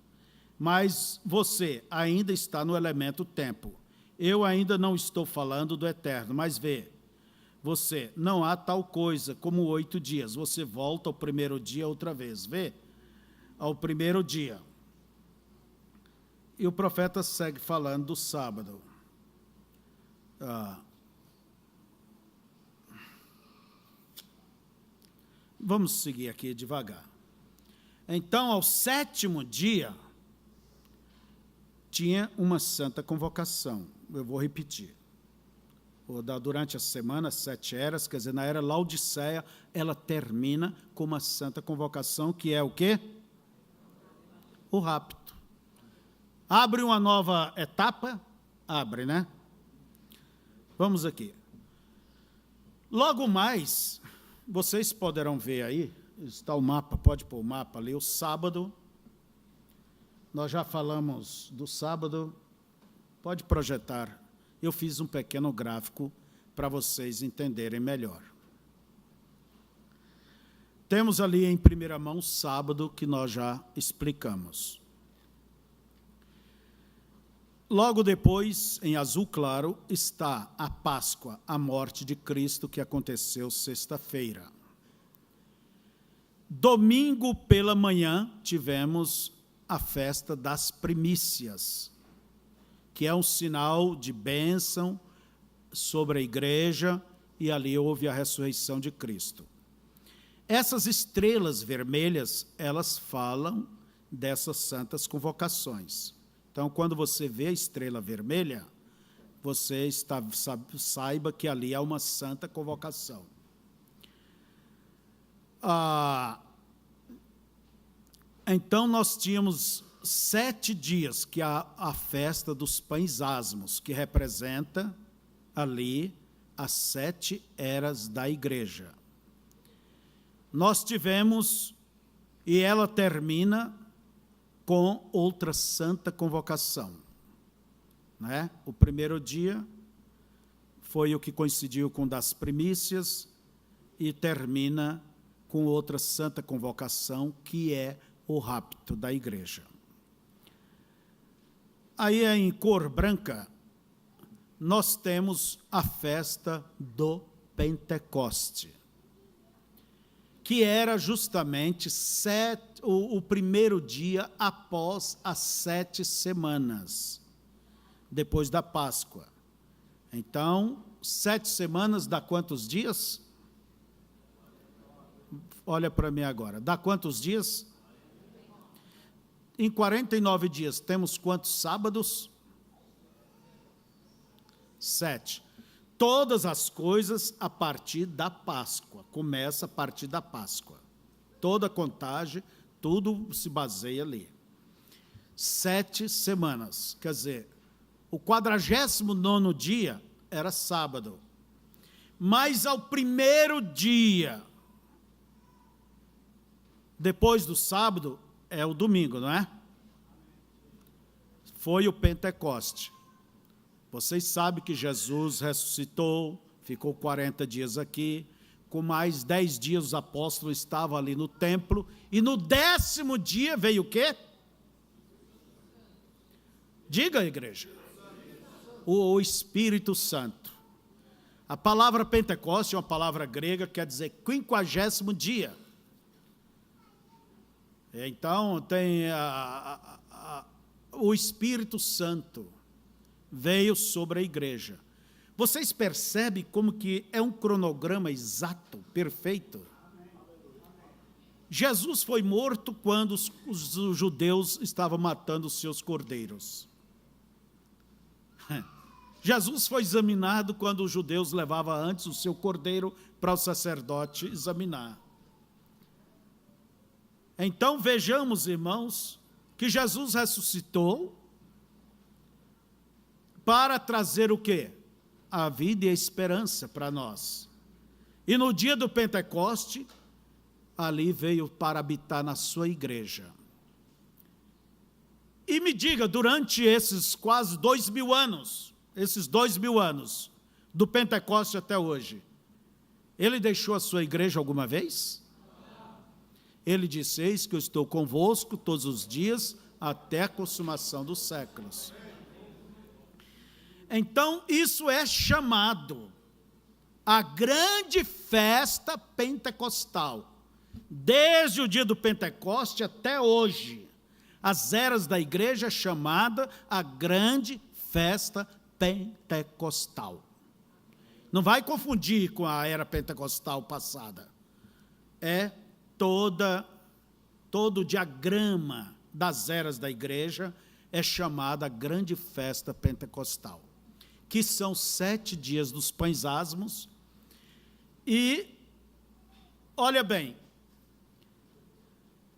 [SPEAKER 1] Mas você ainda está no elemento tempo. Eu ainda não estou falando do eterno, mas vê, você, não há tal coisa como 8 dias. Você volta ao primeiro dia outra vez, vê? Ao primeiro dia. E o profeta segue falando do sábado. Vamos seguir aqui devagar. Então, ao 7º dia, tinha uma santa convocação. Eu vou repetir. Durante a semana, 7 eras, quer dizer, na era Laodiceia, ela termina com uma santa convocação, que é o quê? O rapto. Abre uma nova etapa? Abre, né? Vamos aqui. Logo mais, vocês poderão ver aí, está o mapa, pode pôr o mapa ali, o sábado. Nós já falamos do sábado, pode projetar. Eu fiz um pequeno gráfico para vocês entenderem melhor. Temos ali em primeira mão sábado, que nós já explicamos. Logo depois, em azul claro, está a Páscoa, a morte de Cristo, que aconteceu sexta-feira. Domingo pela manhã, tivemos a festa das primícias, que é um sinal de bênção sobre a igreja, e ali houve a ressurreição de Cristo. Essas estrelas vermelhas, elas falam dessas santas convocações. Então, quando você vê a estrela vermelha, você saiba que ali há uma santa convocação. Então, nós tínhamos 7 dias, que é a festa dos pães asmos, que representa ali as 7 eras da igreja. Nós tivemos, e ela termina com outra santa convocação, né? O primeiro dia foi o que coincidiu com o das primícias, e termina com outra santa convocação, que é o rapto da igreja. Aí, em cor branca, nós temos a festa do Pentecoste, que era justamente o primeiro dia após as 7 semanas, depois da Páscoa. Então, 7 semanas dá quantos dias? Olha para mim agora, dá quantos dias? Em 49 dias, temos quantos sábados? 7. Todas as coisas a partir da Páscoa, começa a partir da Páscoa. Toda a contagem, tudo se baseia ali. 7 semanas, quer dizer, o 49º dia era sábado, mas ao primeiro dia, depois do sábado, é o domingo, não é? Foi o Pentecoste. Vocês sabem que Jesus ressuscitou, ficou 40 dias aqui, com mais 10 dias os apóstolos estavam ali no templo, e no 10º dia veio o quê? Diga, igreja. O Espírito Santo. A palavra Pentecoste é uma palavra grega, quer dizer 50º dia. Então, tem o Espírito Santo veio sobre a igreja. Vocês percebem como que é um cronograma exato, perfeito? Jesus foi morto quando os judeus estavam matando os seus cordeiros. Jesus foi examinado quando os judeus levavam antes o seu cordeiro para o sacerdote examinar. Então vejamos, irmãos, que Jesus ressuscitou para trazer o quê? A vida e a esperança para nós. E no dia do Pentecoste, ali veio para habitar na sua igreja. E me diga, durante esses quase 2000 anos, do Pentecoste até hoje, ele deixou a sua igreja alguma vez? Ele disse: eis que eu estou convosco todos os dias, até a consumação dos séculos. Então, isso é chamado a grande festa pentecostal. Desde o dia do Pentecoste até hoje, as eras da igreja é chamada a grande festa pentecostal. Não vai confundir com a era pentecostal passada. É todo o diagrama das eras da igreja é chamada a grande festa pentecostal, que são 7 dias dos pães asmos. E, olha bem,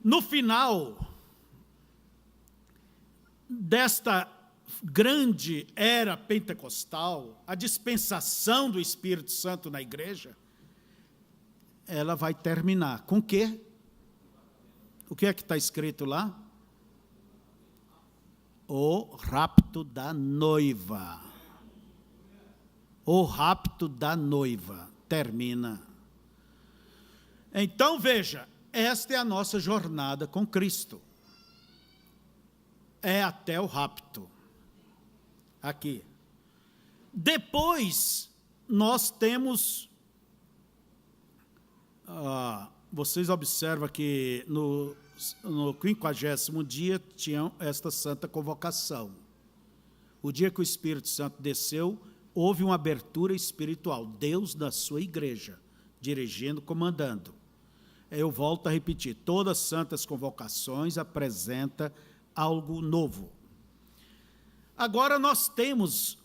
[SPEAKER 1] no final desta grande era pentecostal, a dispensação do Espírito Santo na igreja, ela vai terminar com o quê? O que é que está escrito lá? O rapto da noiva. O rapto da noiva termina. Então veja, esta é a nossa jornada com Cristo. É até o rapto. Aqui. Depois, nós temos... vocês observam que no 50º dia tinha esta santa convocação. O dia que o Espírito Santo desceu, houve uma abertura espiritual. Deus na sua igreja, dirigindo, comandando. Eu volto a repetir, todas as santas convocações apresentam algo novo. Agora nós temos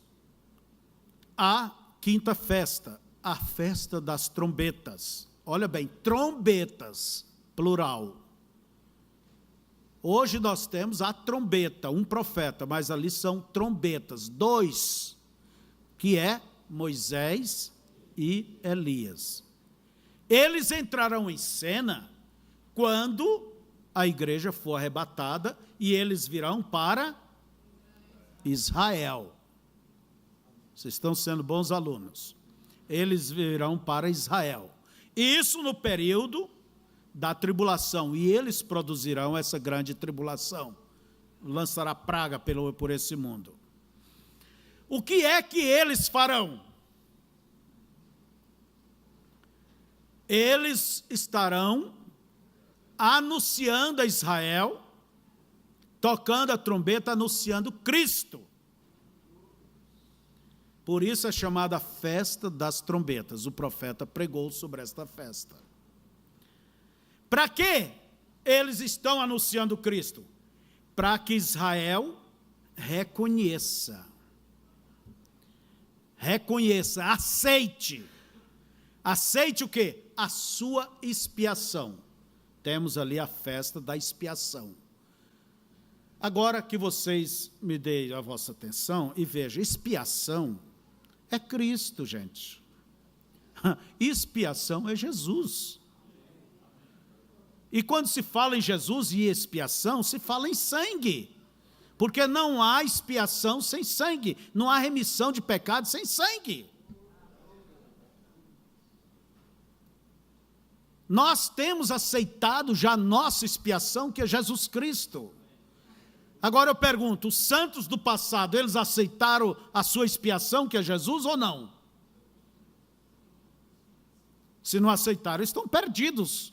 [SPEAKER 1] a quinta festa, a festa das trombetas. Olha bem, trombetas, plural. Hoje nós temos a trombeta, um profeta, mas ali são trombetas, 2, que é Moisés e Elias. Eles entrarão em cena quando a igreja for arrebatada e eles virão para Israel. Vocês estão sendo bons alunos. Eles virão para Israel. Isso no período da tribulação, e eles produzirão essa grande tribulação, lançará praga por esse mundo. O que é que eles farão? Eles estarão anunciando a Israel, tocando a trombeta, anunciando Cristo. Por isso é chamada festa das trombetas. O profeta pregou sobre esta festa. Para quê eles estão anunciando Cristo? Para que Israel reconheça, aceite o quê? A sua expiação. Temos ali a festa da expiação. Agora que vocês me deem a vossa atenção e vejam, expiação é Cristo, gente. Expiação é Jesus. E quando se fala em Jesus e expiação, se fala em sangue. Porque não há expiação sem sangue. Não há remissão de pecados sem sangue. Nós temos aceitado já a nossa expiação, que é Jesus Cristo. Agora eu pergunto, os santos do passado, eles aceitaram a sua expiação, que é Jesus, ou não? Se não aceitaram, estão perdidos.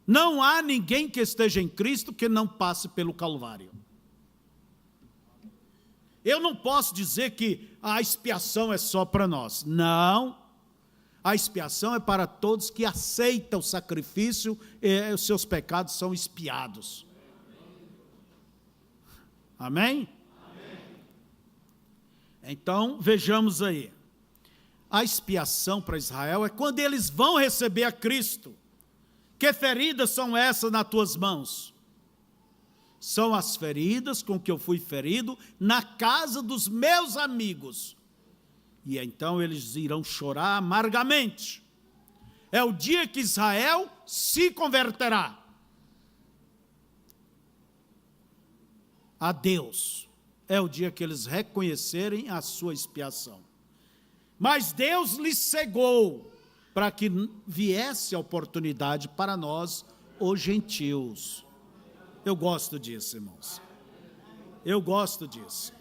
[SPEAKER 1] Não há ninguém que esteja em Cristo que não passe pelo Calvário. Eu não posso dizer que a expiação é só para nós. Não. A expiação é para todos que aceitam o sacrifício e os seus pecados são expiados. Amém? Amém? Então, vejamos aí. A expiação para Israel é quando eles vão receber a Cristo. Que feridas são essas nas tuas mãos? São as feridas com que eu fui ferido na casa dos meus amigos. E então eles irão chorar amargamente. É o dia que Israel se converterá a Deus. É o dia que eles reconhecerem a sua expiação. Mas Deus lhes cegou para que viesse a oportunidade para nós, os gentios. Eu gosto disso, irmãos. Eu gosto disso.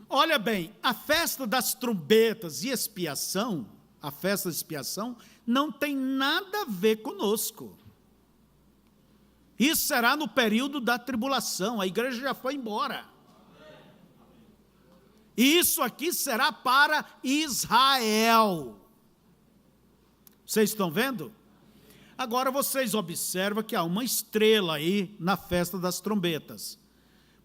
[SPEAKER 1] Olha bem, a festa das trombetas e expiação, a festa de expiação, não tem nada a ver conosco. Isso será no período da tribulação, a igreja já foi embora. E isso aqui será para Israel. Vocês estão vendo? Agora vocês observam que há uma estrela aí na festa das trombetas.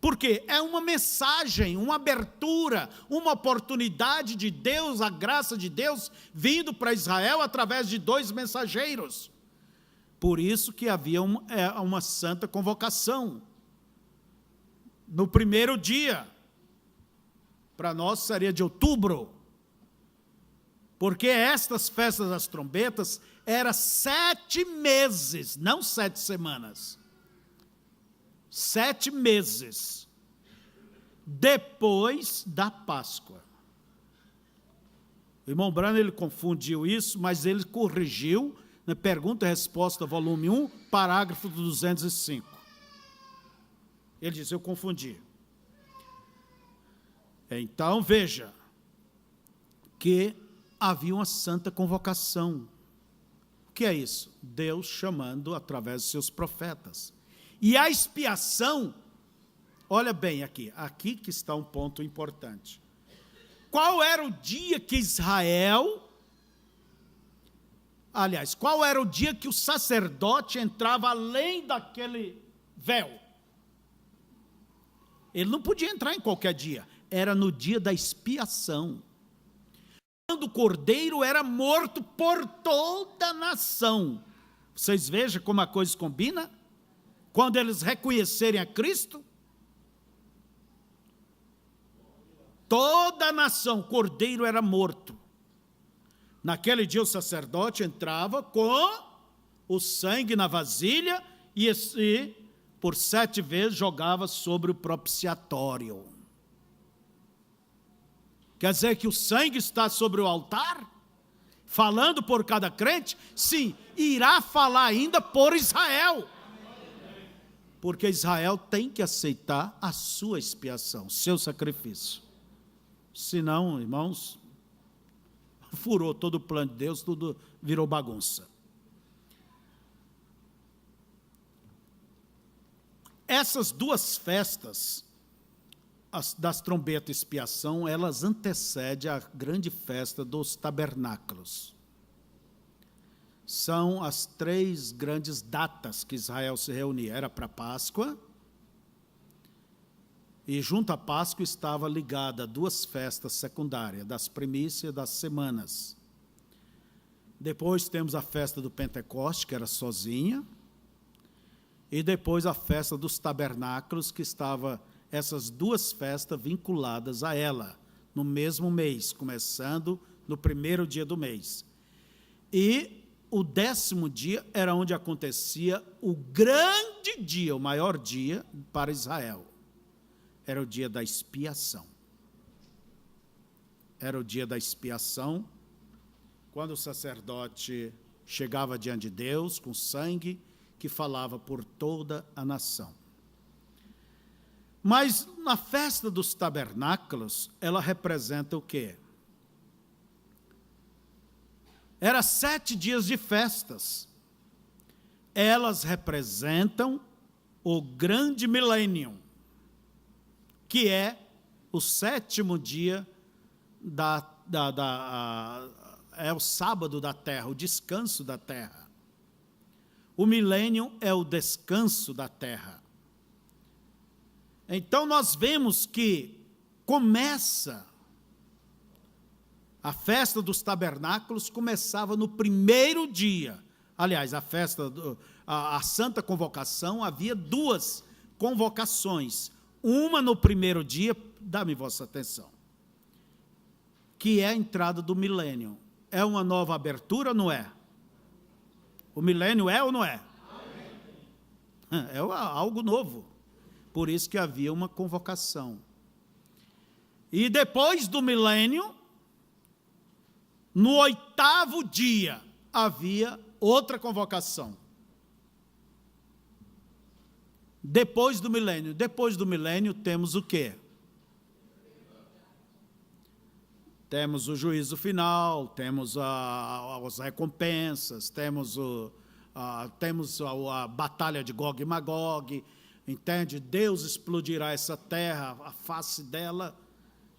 [SPEAKER 1] Porque é uma mensagem, uma abertura, uma oportunidade de Deus, a graça de Deus, vindo para Israel através de 2 mensageiros. Por isso que havia uma santa convocação. No primeiro dia, para nós seria de outubro, porque estas festas das trombetas eram 7 meses, não 7 semanas. 7 meses depois da Páscoa. O irmão Branham, ele confundiu isso, mas ele corrigiu na Pergunta e Resposta, volume 1, parágrafo 205. Ele disse, eu confundi. Então, veja, que havia uma santa convocação. O que é isso? Deus chamando através de seus profetas. E a expiação, olha bem aqui que está um ponto importante. Qual era o dia que qual era o dia que o sacerdote entrava além daquele véu? Ele não podia entrar em qualquer dia, era no dia da expiação. Quando o cordeiro era morto por toda a nação. Vocês vejam como a coisa combina? Quando eles reconhecerem a Cristo, toda a nação, o cordeiro era morto. Naquele dia o sacerdote entrava com o sangue na vasilha e por 7 vezes jogava sobre o propiciatório. Quer dizer que o sangue está sobre o altar, falando por cada crente? Sim, irá falar ainda por Israel. Porque Israel tem que aceitar a sua expiação, seu sacrifício. Senão, irmãos, furou todo o plano de Deus, tudo virou bagunça. Essas 2 festas, as das trombetas e expiação, elas antecedem a grande festa dos tabernáculos. São as 3 grandes datas que Israel se reunia. Era para a Páscoa, e junto à Páscoa estava ligada 2 festas secundárias, das primícias e das semanas. Depois temos a festa do Pentecoste, que era sozinha, e depois a festa dos tabernáculos, que estava essas 2 festas vinculadas a ela, no mesmo mês, começando no primeiro dia do mês. E o 10º dia era onde acontecia o grande dia, o maior dia para Israel. Era o dia da expiação. Era o dia da expiação, quando o sacerdote chegava diante de Deus com sangue que falava por toda a nação. Mas na festa dos tabernáculos, ela representa o quê? Era 7 dias de festas. Elas representam o grande milênio, que é o 7º dia é o sábado da terra, o descanso da terra. O milênio é o descanso da terra. Então nós vemos que começa, a festa dos tabernáculos começava no primeiro dia. Aliás, a Santa Convocação, havia duas convocações. Uma no primeiro dia, dá-me vossa atenção, que é a entrada do milênio. É uma nova abertura ou não é? O milênio é ou não é? É algo novo. Por isso que havia uma convocação. E depois do milênio, no 8º dia, havia outra convocação. Depois do milênio temos o quê? Temos o juízo final, temos as recompensas, temos a batalha de Gog e Magog, entende? Deus explodirá essa terra, a face dela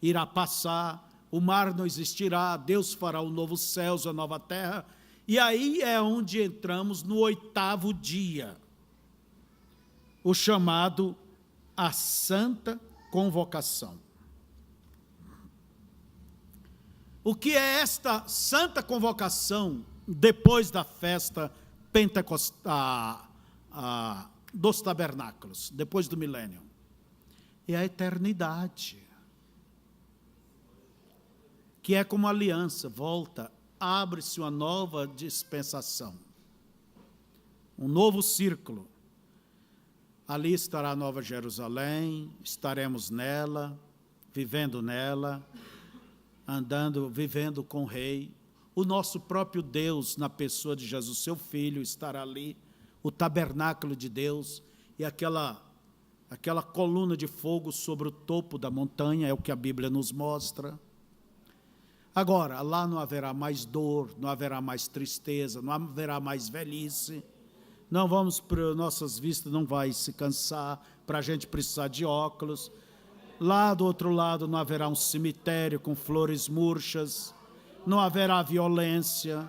[SPEAKER 1] irá passar, o mar não existirá, Deus fará um novo céu, a nova terra, e aí é onde entramos no 8º dia, o chamado a Santa Convocação. O que é esta Santa Convocação depois da festa pentecostal dos tabernáculos, depois do milênio? É a eternidade, que é como aliança, volta, abre-se uma nova dispensação, um novo círculo. Ali estará a Nova Jerusalém, estaremos nela, vivendo nela, vivendo com o Rei. O nosso próprio Deus, na pessoa de Jesus, seu Filho, estará ali, o tabernáculo de Deus, e aquela coluna de fogo sobre o topo da montanha, é o que a Bíblia nos mostra. Agora, lá não haverá mais dor, não haverá mais tristeza, não haverá mais velhice, nossas vistas não vai se cansar, para a gente precisar de óculos. Lá do outro lado não haverá um cemitério com flores murchas, não haverá violência.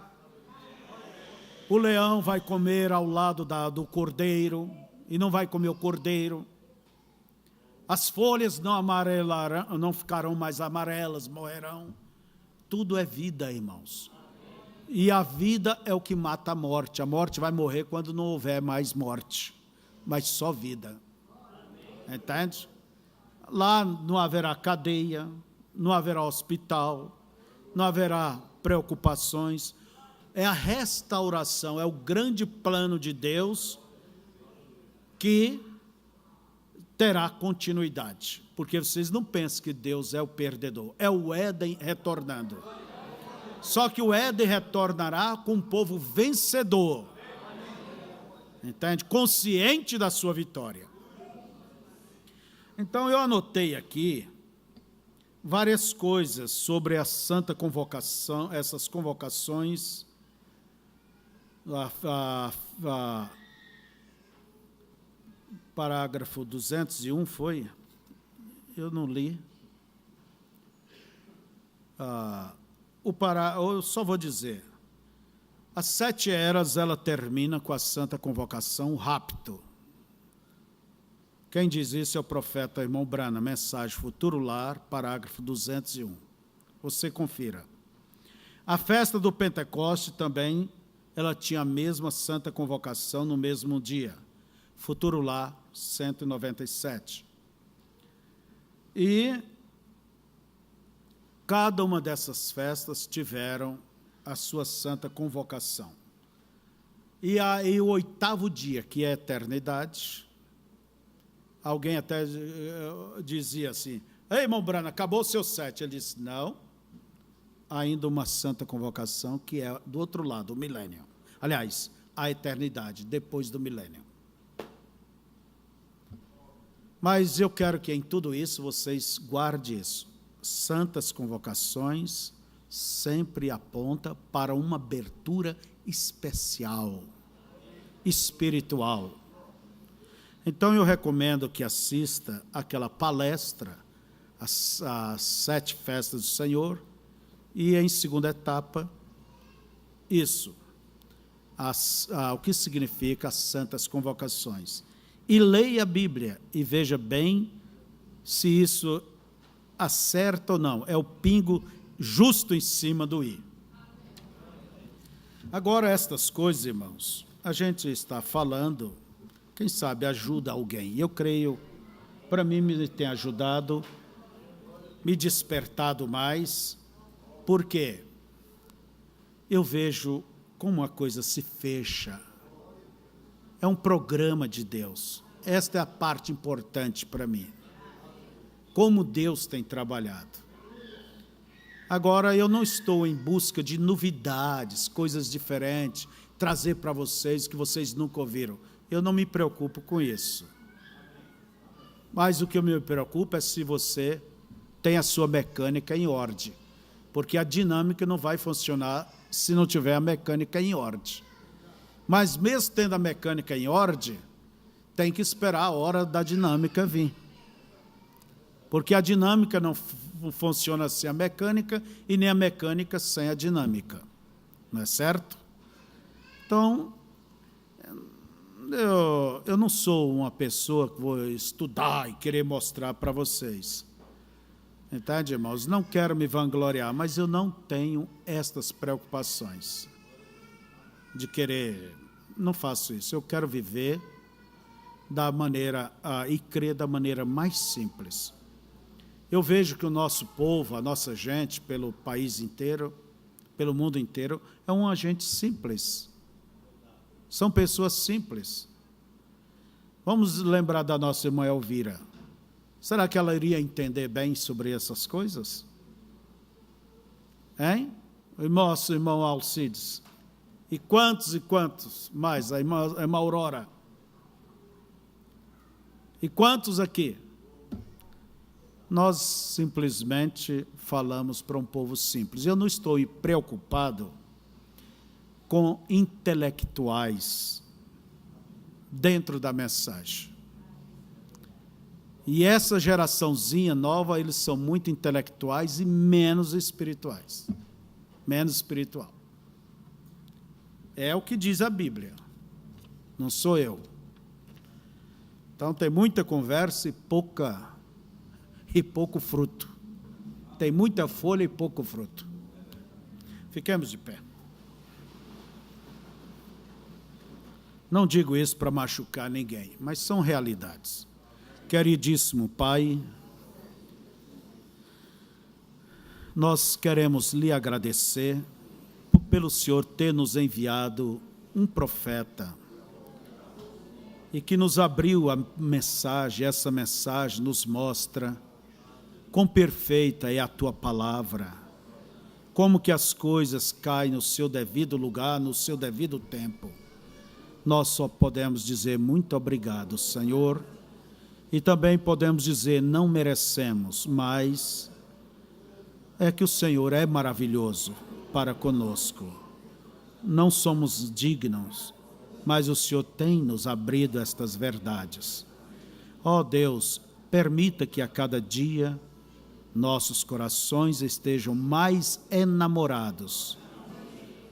[SPEAKER 1] O leão vai comer ao lado do cordeiro, e não vai comer o cordeiro. As folhas não ficarão mais amarelas, morrerão. Tudo é vida, irmãos. E a vida é o que mata a morte. A morte vai morrer quando não houver mais morte, mas só vida. Entende? Lá não haverá cadeia, não haverá hospital, não haverá preocupações. É a restauração, é o grande plano de Deus que terá continuidade. Porque vocês não pensam que Deus é o perdedor, é o Éden retornando. Só que o Éden retornará com um povo vencedor, entende? Consciente da sua vitória. Então eu anotei aqui várias coisas sobre a Santa Convocação, essas convocações, parágrafo 201 foi? Eu não li. Eu só vou dizer, as 7 eras, ela termina com a Santa Convocação, o rapto. Quem diz isso é o profeta irmão Brana, mensagem Futuro Lar, parágrafo 201. Você confira. A festa do Pentecoste também, ela tinha a mesma Santa Convocação no mesmo dia. Futuro Lar, 197. E cada uma dessas festas tiveram a sua Santa Convocação. E aí o 8º dia, que é a eternidade, alguém até dizia assim, ei, irmão Brana, acabou o seu 7. Ele disse, não, ainda uma Santa Convocação, que é do outro lado, o milênio. Aliás, a eternidade, depois do milênio. Mas eu quero que em tudo isso vocês guardem isso. Santas convocações sempre aponta para uma abertura especial, espiritual. Então eu recomendo que assista aquela palestra, as 7 festas do Senhor, e em segunda etapa, isso, o que significa as santas convocações. E leia a Bíblia e veja bem se isso acerta ou não, é o pingo justo em cima do i. Agora, estas coisas, irmãos, a gente está falando, quem sabe ajuda alguém. Eu creio, para mim me tem ajudado, me despertado mais, porque eu vejo como a coisa se fecha. É um programa de Deus. Esta é a parte importante para mim. Como Deus tem trabalhado. Agora, eu não estou em busca de novidades, coisas diferentes, trazer para vocês que vocês nunca ouviram. Eu não me preocupo com isso. Mas o que eu me preocupo é se você tem a sua mecânica em ordem. Porque a dinâmica não vai funcionar se não tiver a mecânica em ordem. Mas mesmo tendo a mecânica em ordem, tem que esperar a hora da dinâmica vir. Porque a dinâmica não funciona sem a mecânica e nem a mecânica sem a dinâmica. Não é certo? Então, eu não sou uma pessoa que vou estudar e querer mostrar para vocês. Entende, irmãos? Não quero me vangloriar, mas eu não tenho estas preocupações de querer. Não faço isso. Eu quero viver da maneira e crer da maneira mais simples. Eu vejo que o nosso povo, a nossa gente, pelo país inteiro, pelo mundo inteiro, é uma gente simples. São pessoas simples. Vamos lembrar da nossa irmã Elvira. Será que ela iria entender bem sobre essas coisas? Hein? O nosso irmão Alcides. E quantos mais? A irmã Aurora. E quantos aqui? Nós simplesmente falamos para um povo simples. Eu não estou preocupado com intelectuais dentro da mensagem. E essa geraçãozinha nova, eles são muito intelectuais e menos espirituais. Menos espiritual. É o que diz a Bíblia. Não sou eu. Então tem muita conversa e pouco fruto. Tem muita folha e pouco fruto. Fiquemos de pé. Não digo isso para machucar ninguém, mas são realidades. Queridíssimo Pai, nós queremos lhe agradecer pelo Senhor ter nos enviado um profeta e que nos abriu a mensagem. Essa mensagem nos mostra quão perfeita é a Tua palavra, como que as coisas caem no seu devido lugar, no seu devido tempo. Nós só podemos dizer muito obrigado, Senhor, e também podemos dizer não merecemos, mas é que o Senhor é maravilhoso para conosco. Não somos dignos, mas o Senhor tem nos abrido estas verdades. Ó Deus, permita que a cada dia nossos corações estejam mais enamorados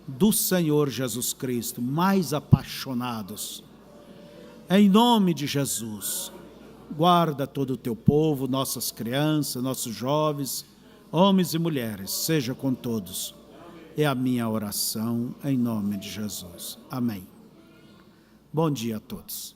[SPEAKER 1] do Senhor Jesus Cristo, mais apaixonados. Em nome de Jesus, guarda todo o teu povo, nossas crianças, nossos jovens, homens e mulheres, seja com todos. É a minha oração em nome de Jesus. Amém. Bom dia a todos.